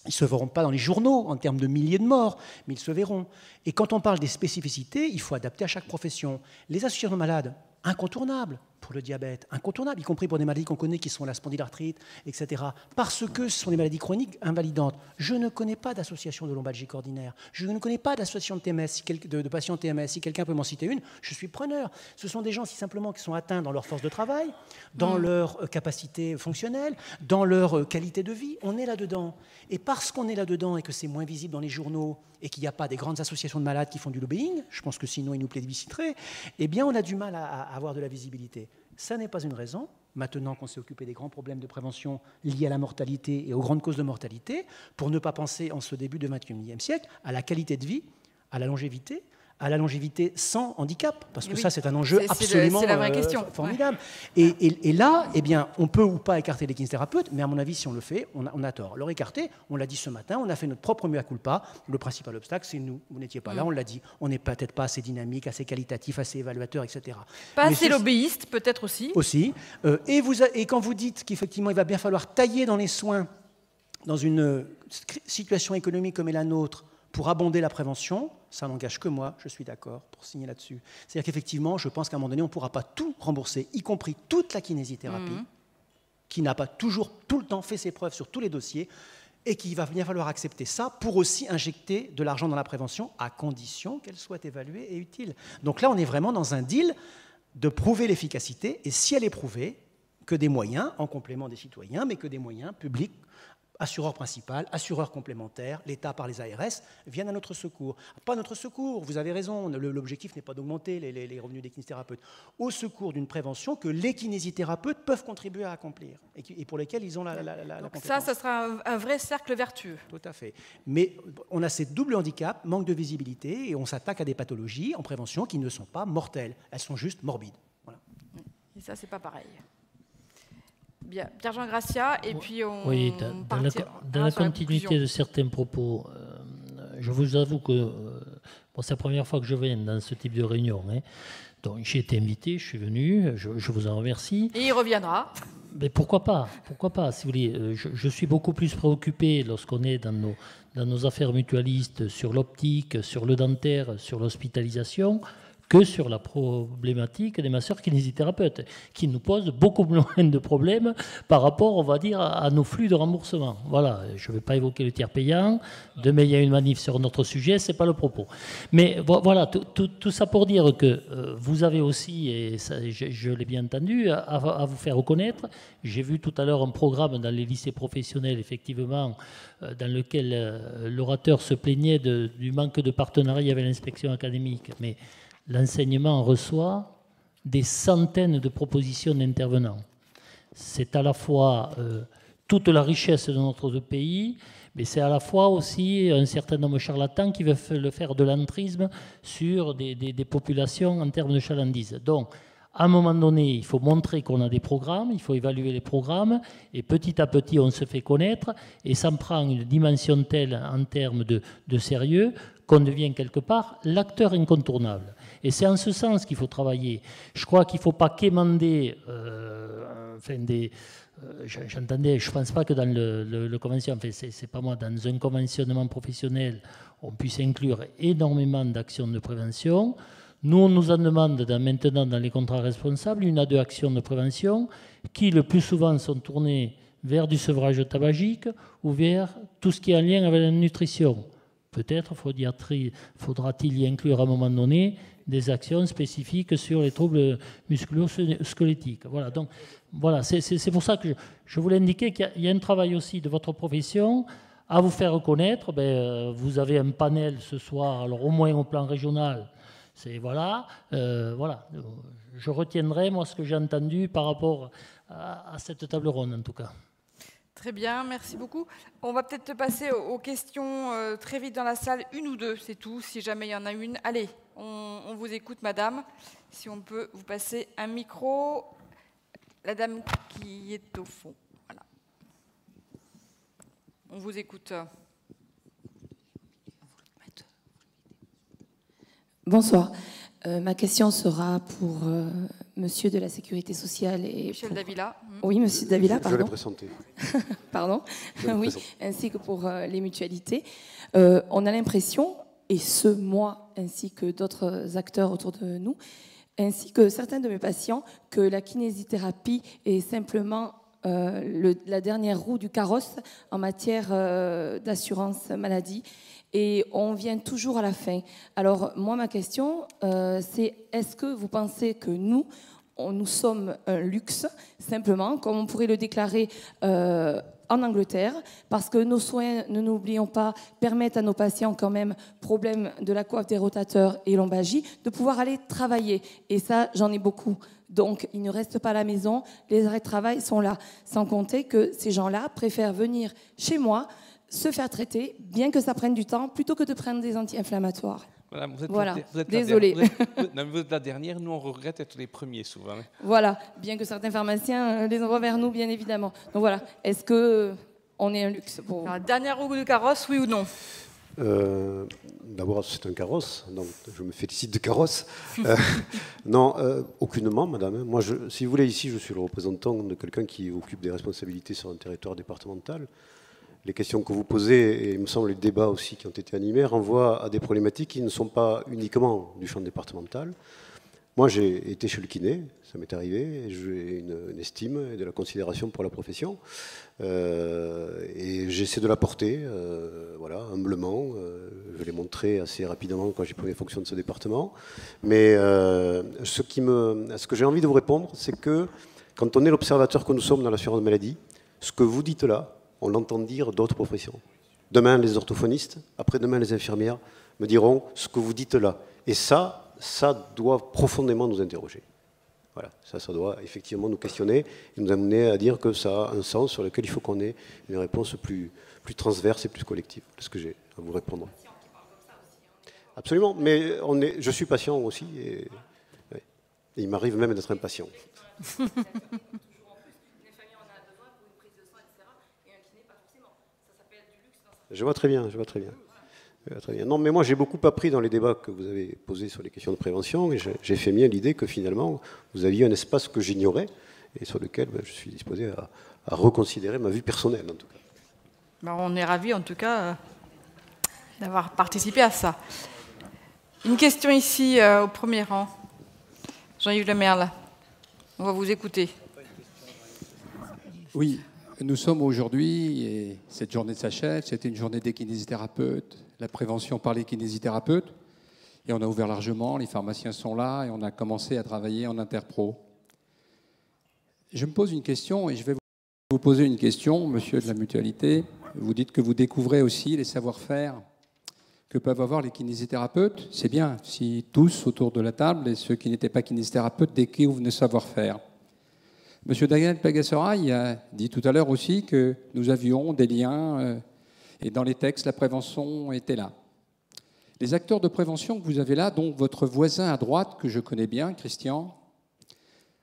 Ils ne se verront pas dans les journaux en termes de milliers de morts, mais ils se verront. Et quand on parle des spécificités, il faut adapter à chaque profession. Les associations de malades, incontournables pour le diabète, incontournables, y compris pour des maladies qu'on connaît qui sont la spondylarthrite, etc. Parce que ce sont des maladies chroniques invalidantes. Je ne connais pas d'association de lombalgique ordinaire. Je ne connais pas d'association de TMS, de patients TMS. Si quelqu'un peut m'en citer une, je suis preneur. Ce sont des gens simplement qui sont atteints dans leur force de travail, dans leur capacité fonctionnelle, dans leur qualité de vie. On est là-dedans. Et parce qu'on est là-dedans et que c'est moins visible dans les journaux et qu'il n'y a pas des grandes associations de malades qui font du lobbying, je pense que sinon ils nous plébisciteraient, eh bien on a du mal à avoir de la visibilité. Ça n'est pas une raison, maintenant qu'on s'est occupé des grands problèmes de prévention liés à la mortalité et aux grandes causes de mortalité, pour ne pas penser en ce début du XXIe siècle à la qualité de vie, à la longévité sans handicap, parce que ça c'est un enjeu absolument formidable. Ouais. Et là, eh bien, on peut ou pas écarter les kinésithérapeutes, mais à mon avis, si on le fait, on a tort. Leur écarter, on l'a dit ce matin, on a fait notre propre mea culpa. Le principal obstacle, c'est nous. Vous n'étiez pas là, on l'a dit. On n'est peut-être pas assez dynamique, assez qualitatif, assez évaluateur, etc. Pas assez lobbyiste, peut-être aussi. Aussi. Et quand vous dites qu'effectivement, il va bien falloir tailler dans les soins, dans une situation économique comme est la nôtre, pour abonder la prévention, ça n'engage que moi, je suis d'accord pour signer là-dessus. C'est-à-dire qu'effectivement, je pense qu'à un moment donné, on ne pourra pas tout rembourser, y compris toute la kinésithérapie, qui n'a pas toujours tout le temps fait ses preuves sur tous les dossiers, et qu'il va bien falloir accepter ça pour aussi injecter de l'argent dans la prévention, à condition qu'elle soit évaluée et utile. Donc là, on est vraiment dans un deal de prouver l'efficacité, et si elle est prouvée, que des moyens, en complément des citoyens, mais que des moyens publics assureur principal, assureur complémentaire, l'État par les ARS, viennent à notre secours. Pas notre secours, vous avez raison, l'objectif n'est pas d'augmenter les revenus des kinésithérapeutes, au secours d'une prévention que les kinésithérapeutes peuvent contribuer à accomplir et pour lesquels ils ont la Donc compétence. ça sera un vrai cercle vertueux. Tout à fait. Mais on a ces doubles handicaps, manque de visibilité, et on s'attaque à des pathologies en prévention qui ne sont pas mortelles, elles sont juste morbides. Voilà. Et ça, c'est pas pareil. Bien, Pierre-Jean Gracia, et puis on Oui, dans la continuité de certains propos, je vous avoue que bon, c'est la première fois que je viens dans ce type de réunion. Hein. Donc j'ai été invité, je suis venu, je vous en remercie. Et il reviendra. Mais pourquoi pas, si vous voulez. Je suis beaucoup plus préoccupé lorsqu'on est dans nos affaires mutualistes sur l'optique, sur le dentaire, sur l'hospitalisation, que sur la problématique des masseurs kinésithérapeutes, qui nous pose beaucoup moins de problèmes par rapport, on va dire, à nos flux de remboursement. Voilà, je ne vais pas évoquer le tiers payant. Demain, il y a une manif sur notre sujet, ce n'est pas le propos. Mais voilà, tout ça pour dire que vous avez aussi, et ça, je l'ai bien entendu, à vous faire reconnaître. J'ai vu tout à l'heure un programme dans les lycées professionnels, effectivement, dans lequel l'orateur se plaignait du manque de partenariat avec l'inspection académique. Mais l'enseignement reçoit des centaines de propositions d'intervenants. C'est à la fois toute la richesse de notre pays, mais c'est à la fois aussi un certain nombre de charlatans qui veulent faire de l'entrisme sur des populations en termes de chalandise. Donc, à un moment donné, il faut montrer qu'on a des programmes, il faut évaluer les programmes, et petit à petit, on se fait connaître, et ça prend une dimension telle en termes de sérieux qu'on devient quelque part l'acteur incontournable. Et c'est en ce sens qu'il faut travailler. Je crois qu'il ne faut pas quémander, j'entendais, je ne pense pas que dans le convention, enfin, c'est pas moi, dans un conventionnement professionnel, on puisse inclure énormément d'actions de prévention. Nous, on nous en demande maintenant dans les contrats responsables 1 à 2 actions de prévention qui, le plus souvent, sont tournées vers du sevrage tabagique ou vers tout ce qui est en lien avec la nutrition. Peut-être faudra-t-il y inclure à un moment donné des actions spécifiques sur les troubles musculo-squelettiques. Voilà, donc voilà, c'est pour ça que je voulais indiquer qu'il y a un travail aussi de votre profession à vous faire reconnaître. Vous avez un panel ce soir, alors au moins au plan régional. Voilà. Je retiendrai moi ce que j'ai entendu par rapport à cette table ronde en tout cas. Très bien, merci beaucoup. On va peut-être passer aux questions très vite dans la salle, 1 ou 2, c'est tout, si jamais il y en a une. Allez, on vous écoute, madame. Si on peut vous passer un micro. La dame qui est au fond. Voilà. On vous écoute. Bonsoir. Ma question sera pour Monsieur de la Sécurité sociale et Michel Davila. Oui, Monsieur Davila, pardon. Je l'ai présenté. Pardon. Oui, ainsi que pour les mutualités. On a l'impression, et moi ainsi que d'autres acteurs autour de nous, ainsi que certains de mes patients, que la kinésithérapie est simplement la dernière roue du carrosse en matière d'assurance maladie. Et on vient toujours à la fin. Alors, moi, ma question, c'est est-ce que vous pensez que nous sommes un luxe, simplement, comme on pourrait le déclarer en Angleterre, parce que nos soins, ne n'oublions pas, permettent à nos patients quand même, problème de la coiffe des rotateurs et lombalgie, de pouvoir aller travailler. Et ça, j'en ai beaucoup. Donc, ils ne restent pas à la maison, les arrêts de travail sont là. Sans compter que ces gens-là préfèrent venir chez moi, se faire traiter, bien que ça prenne du temps, plutôt que de prendre des anti-inflammatoires. Voilà, vous êtes désolée. Vous êtes la dernière, nous on regrette d'être les premiers souvent. Voilà, bien que certains pharmaciens les envoient vers nous, bien évidemment. Donc voilà, est-ce qu'on est un luxe pour vous? Dernière roue de carrosse, oui ou non? D'abord, c'est un carrosse, donc je me félicite de carrosse. Non, aucunement, madame. Moi, si vous voulez, ici, je suis le représentant de quelqu'un qui occupe des responsabilités sur un territoire départemental. Les questions que vous posez, et il me semble les débats aussi qui ont été animés, renvoient à des problématiques qui ne sont pas uniquement du champ départemental. Moi, j'ai été chez le kiné, ça m'est arrivé, et j'ai une estime et de la considération pour la profession. Et j'essaie de la porter, voilà, humblement. Je l'ai montré assez rapidement quand j'ai pris les fonctions de ce département. Mais ce que j'ai envie de vous répondre, c'est que quand on est l'observateur que nous sommes dans l'assurance maladie, ce que vous dites là, on l'entend dire d'autres professions. Demain, les orthophonistes, après-demain, les infirmières me diront ce que vous dites là. Et ça doit profondément nous interroger. Voilà, ça doit effectivement nous questionner et nous amener à dire que ça a un sens sur lequel il faut qu'on ait une réponse plus transverse et plus collective. C'est ce que j'ai à vous répondre. Absolument, mais je suis patient aussi et il m'arrive même d'être impatient. Je vois très bien, je vois très bien. Très bien. Non, mais moi j'ai beaucoup appris dans les débats que vous avez posés sur les questions de prévention et j'ai fait mien l'idée que finalement vous aviez un espace que j'ignorais et sur lequel je suis disposé à reconsidérer ma vue personnelle en tout cas. Ben, on est ravis en tout cas d'avoir participé à ça. Une question ici au premier rang. Jean-Yves Lemerle, on va vous écouter. Oui, nous sommes aujourd'hui, et cette journée s'achève, c'était une journée des kinésithérapeutes, la prévention par les kinésithérapeutes, et on a ouvert largement, les pharmaciens sont là, et on a commencé à travailler en interpro. Je me pose une question, et je vais vous poser une question, monsieur de la mutualité. Vous dites que vous découvrez aussi les savoir-faire que peuvent avoir les kinésithérapeutes. C'est bien si tous autour de la table, et ceux qui n'étaient pas kinésithérapeutes, découvrent le savoir-faire. Monsieur Daniel Pagassora a dit tout à l'heure aussi que nous avions des liens, et dans les textes, la prévention était là. Les acteurs de prévention que vous avez là, dont votre voisin à droite, que je connais bien, Christian,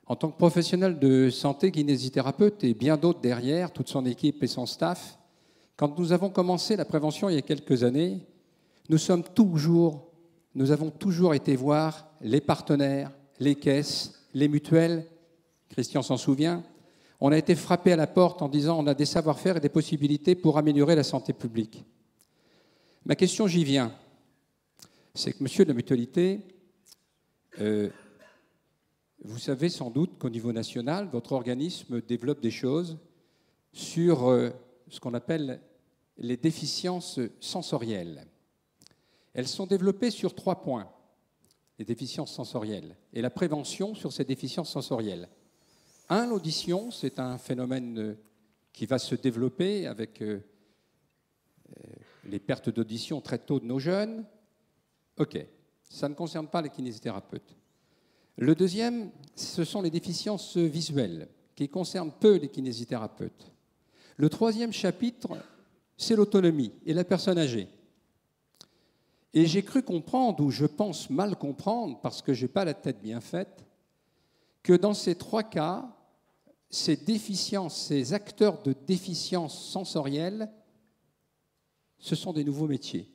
en tant que professionnel de santé, kinésithérapeute, et bien d'autres derrière, toute son équipe et son staff, quand nous avons commencé la prévention il y a quelques années, nous avons toujours été voir les partenaires, les caisses, les mutuelles. Christian s'en souvient. On a été frappé à la porte en disant on a des savoir-faire et des possibilités pour améliorer la santé publique. Ma question, j'y viens. C'est que, monsieur de la mutualité, vous savez sans doute qu'au niveau national, votre organisme développe des choses sur ce qu'on appelle les déficiences sensorielles. Elles sont développées sur 3 points, les déficiences sensorielles, et la prévention sur ces déficiences sensorielles. L'audition, c'est un phénomène qui va se développer avec les pertes d'audition très tôt de nos jeunes. OK, ça ne concerne pas les kinésithérapeutes. Le deuxième, ce sont les déficiences visuelles, qui concernent peu les kinésithérapeutes. Le troisième chapitre, c'est l'autonomie et la personne âgée. Et j'ai cru comprendre, ou je pense mal comprendre, parce que je n'ai pas la tête bien faite, que dans ces 3 cas, ces déficiences, ces acteurs de déficience sensorielle, ce sont des nouveaux métiers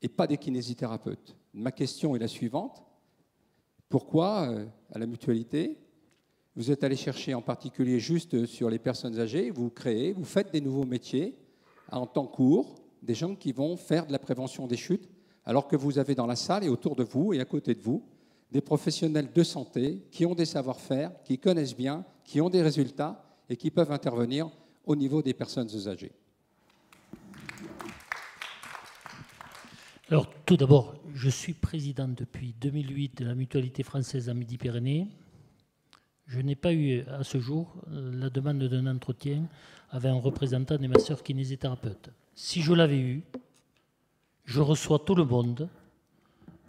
et pas des kinésithérapeutes. Ma question est la suivante. Pourquoi, à la mutualité, vous êtes allé chercher en particulier juste sur les personnes âgées, vous faites des nouveaux métiers en temps court, des gens qui vont faire de la prévention des chutes, alors que vous avez dans la salle et autour de vous et à côté de vous des professionnels de santé qui ont des savoir-faire, qui connaissent bien, qui ont des résultats et qui peuvent intervenir au niveau des personnes âgées. Alors, tout d'abord, je suis président depuis 2008 de la Mutualité française en Midi-Pyrénées. Je n'ai pas eu à ce jour la demande d'un entretien avec un représentant des masseurs kinésithérapeutes. Si je l'avais eu, je reçois tout le monde,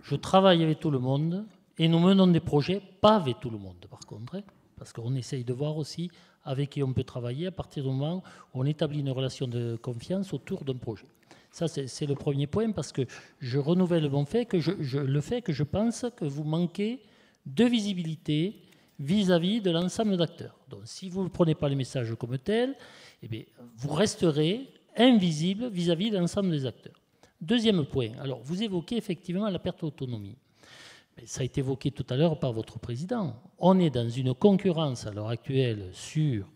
je travaille avec tout le monde et nous menons des projets, pas avec tout le monde par contre, parce qu'on essaye de voir aussi avec qui on peut travailler à partir du moment où on établit une relation de confiance autour d'un projet. Ça, c'est le premier point, parce que je renouvelle le fait que je pense que vous manquez de visibilité vis-à-vis de l'ensemble d'acteurs. Donc, si vous ne prenez pas les messages comme tels, eh bien, vous resterez invisible vis-à-vis de l'ensemble des acteurs. Deuxième point, alors vous évoquez effectivement la perte d'autonomie. Ça a été évoqué tout à l'heure par votre président. On est dans une concurrence à l'heure actuelle sur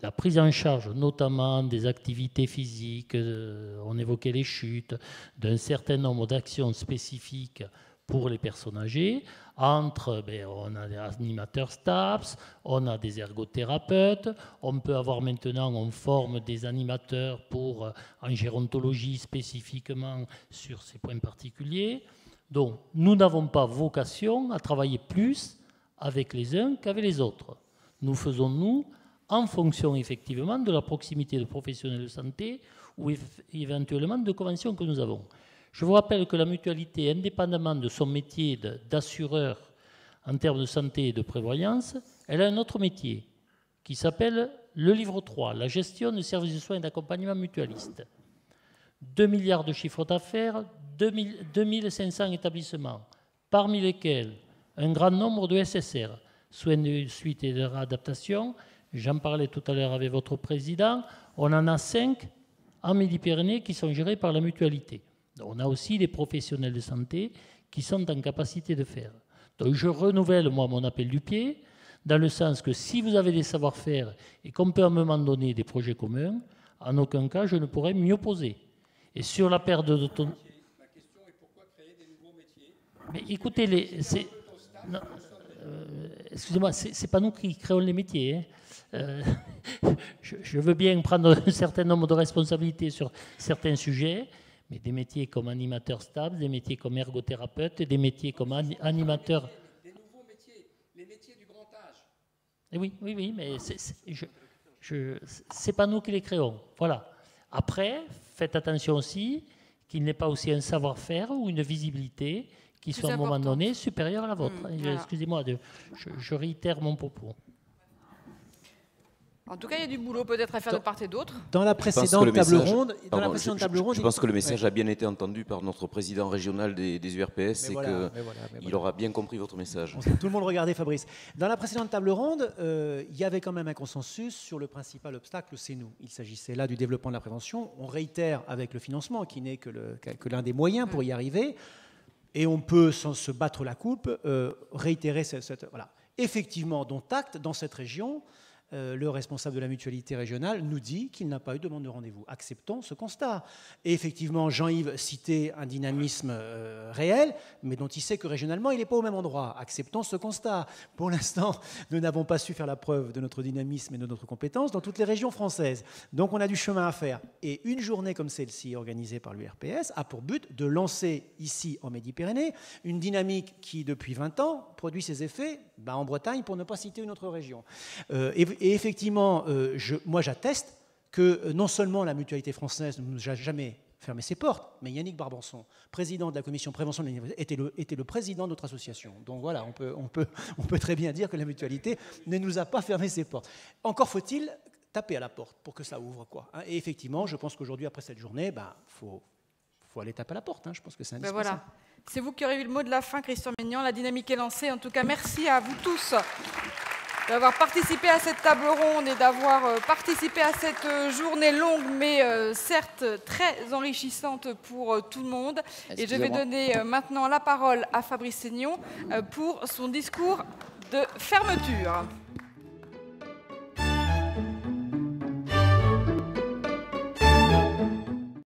la prise en charge notamment des activités physiques, on évoquait les chutes, d'un certain nombre d'actions spécifiques pour les personnes âgées, entre, on a des animateurs STAPS, on a des ergothérapeutes, on peut avoir maintenant, on forme des animateurs pour, en gérontologie spécifiquement sur ces points particuliers. Donc, nous n'avons pas vocation à travailler plus avec les uns qu'avec les autres. Nous faisons, nous, en fonction effectivement de la proximité de professionnels de santé ou éventuellement de conventions que nous avons. Je vous rappelle que la mutualité, indépendamment de son métier d'assureur en termes de santé et de prévoyance, elle a un autre métier qui s'appelle le livre 3, la gestion des services de soins et d'accompagnement mutualiste. 2 milliards de chiffre d'affaires, 2500 établissements, parmi lesquels un grand nombre de SSR, soins de suite et de réadaptation. J'en parlais tout à l'heure avec votre président. On en a 5 en Midi-Pyrénées qui sont gérés par la mutualité. On a aussi les professionnels de santé qui sont en capacité de faire. Donc je renouvelle, moi, mon appel du pied, dans le sens que si vous avez des savoir-faire et qu'on peut à un moment donné des projets communs, en aucun cas je ne pourrais m'y opposer. Et sur la perte d'autonomie... La question est pourquoi créer des nouveaux métiers? Mais écoutez, excusez-moi, c'est pas nous qui créons les métiers. Hein. Je veux bien prendre un certain nombre de responsabilités sur certains sujets, mais des métiers comme animateur stable, des métiers comme ergothérapeute, des métiers comme animateur... Des nouveaux métiers, les métiers du grand âge. Et oui, mais c'est pas nous qui les créons. Voilà. Après, faites attention aussi qu'il n'ait pas aussi un savoir-faire ou une visibilité qui soit à un moment donné supérieure à la vôtre. Voilà. Excusez-moi, je réitère mon propos. En tout cas, il y a du boulot peut-être à faire de part et d'autre. Dans la précédente table ronde, je pense que le message a bien été entendu par notre président régional des URPS et qu'il aura bien compris votre message. Tout le monde regardait Fabrice. Dans la précédente table ronde, il y avait quand même un consensus sur le principal obstacle, c'est nous. Il s'agissait là du développement de la prévention. On réitère avec le financement, qui n'est que l'un des moyens pour y arriver. Et on peut, sans se battre la coupe, réitérer cette... Voilà. Effectivement, dont acte, dans cette région... le responsable de la mutualité régionale nous dit qu'il n'a pas eu de demande de rendez-vous. Acceptons ce constat. Et effectivement, Jean-Yves citait un dynamisme réel, mais dont il sait que régionalement, il n'est pas au même endroit. Acceptons ce constat. Pour l'instant, nous n'avons pas su faire la preuve de notre dynamisme et de notre compétence dans toutes les régions françaises. Donc on a du chemin à faire. Et une journée comme celle-ci, organisée par l'URPS, a pour but de lancer ici, en Midi-Pyrénées, une dynamique qui, depuis 20 ans, produit ses effets en Bretagne, pour ne pas citer une autre région. Et effectivement, moi j'atteste que non seulement la mutualité française ne nous a jamais fermé ses portes, mais Yannick Barbanson, président de la commission prévention de l'université, était le président de notre association. Donc voilà, on peut très bien dire que la mutualité ne nous a pas fermé ses portes. Encore faut-il taper à la porte pour que ça ouvre, quoi. Et effectivement, je pense qu'aujourd'hui, après cette journée, faut aller taper à la porte. Je pense que c'est indispensable. Voilà. C'est vous qui aurez eu le mot de la fin, Christian Maignan. La dynamique est lancée. En tout cas, merci à vous tous d'avoir participé à cette table ronde et d'avoir participé à cette journée longue, mais certes très enrichissante pour tout le monde. Et je vais donner maintenant la parole à Fabrice Seignon pour son discours de fermeture.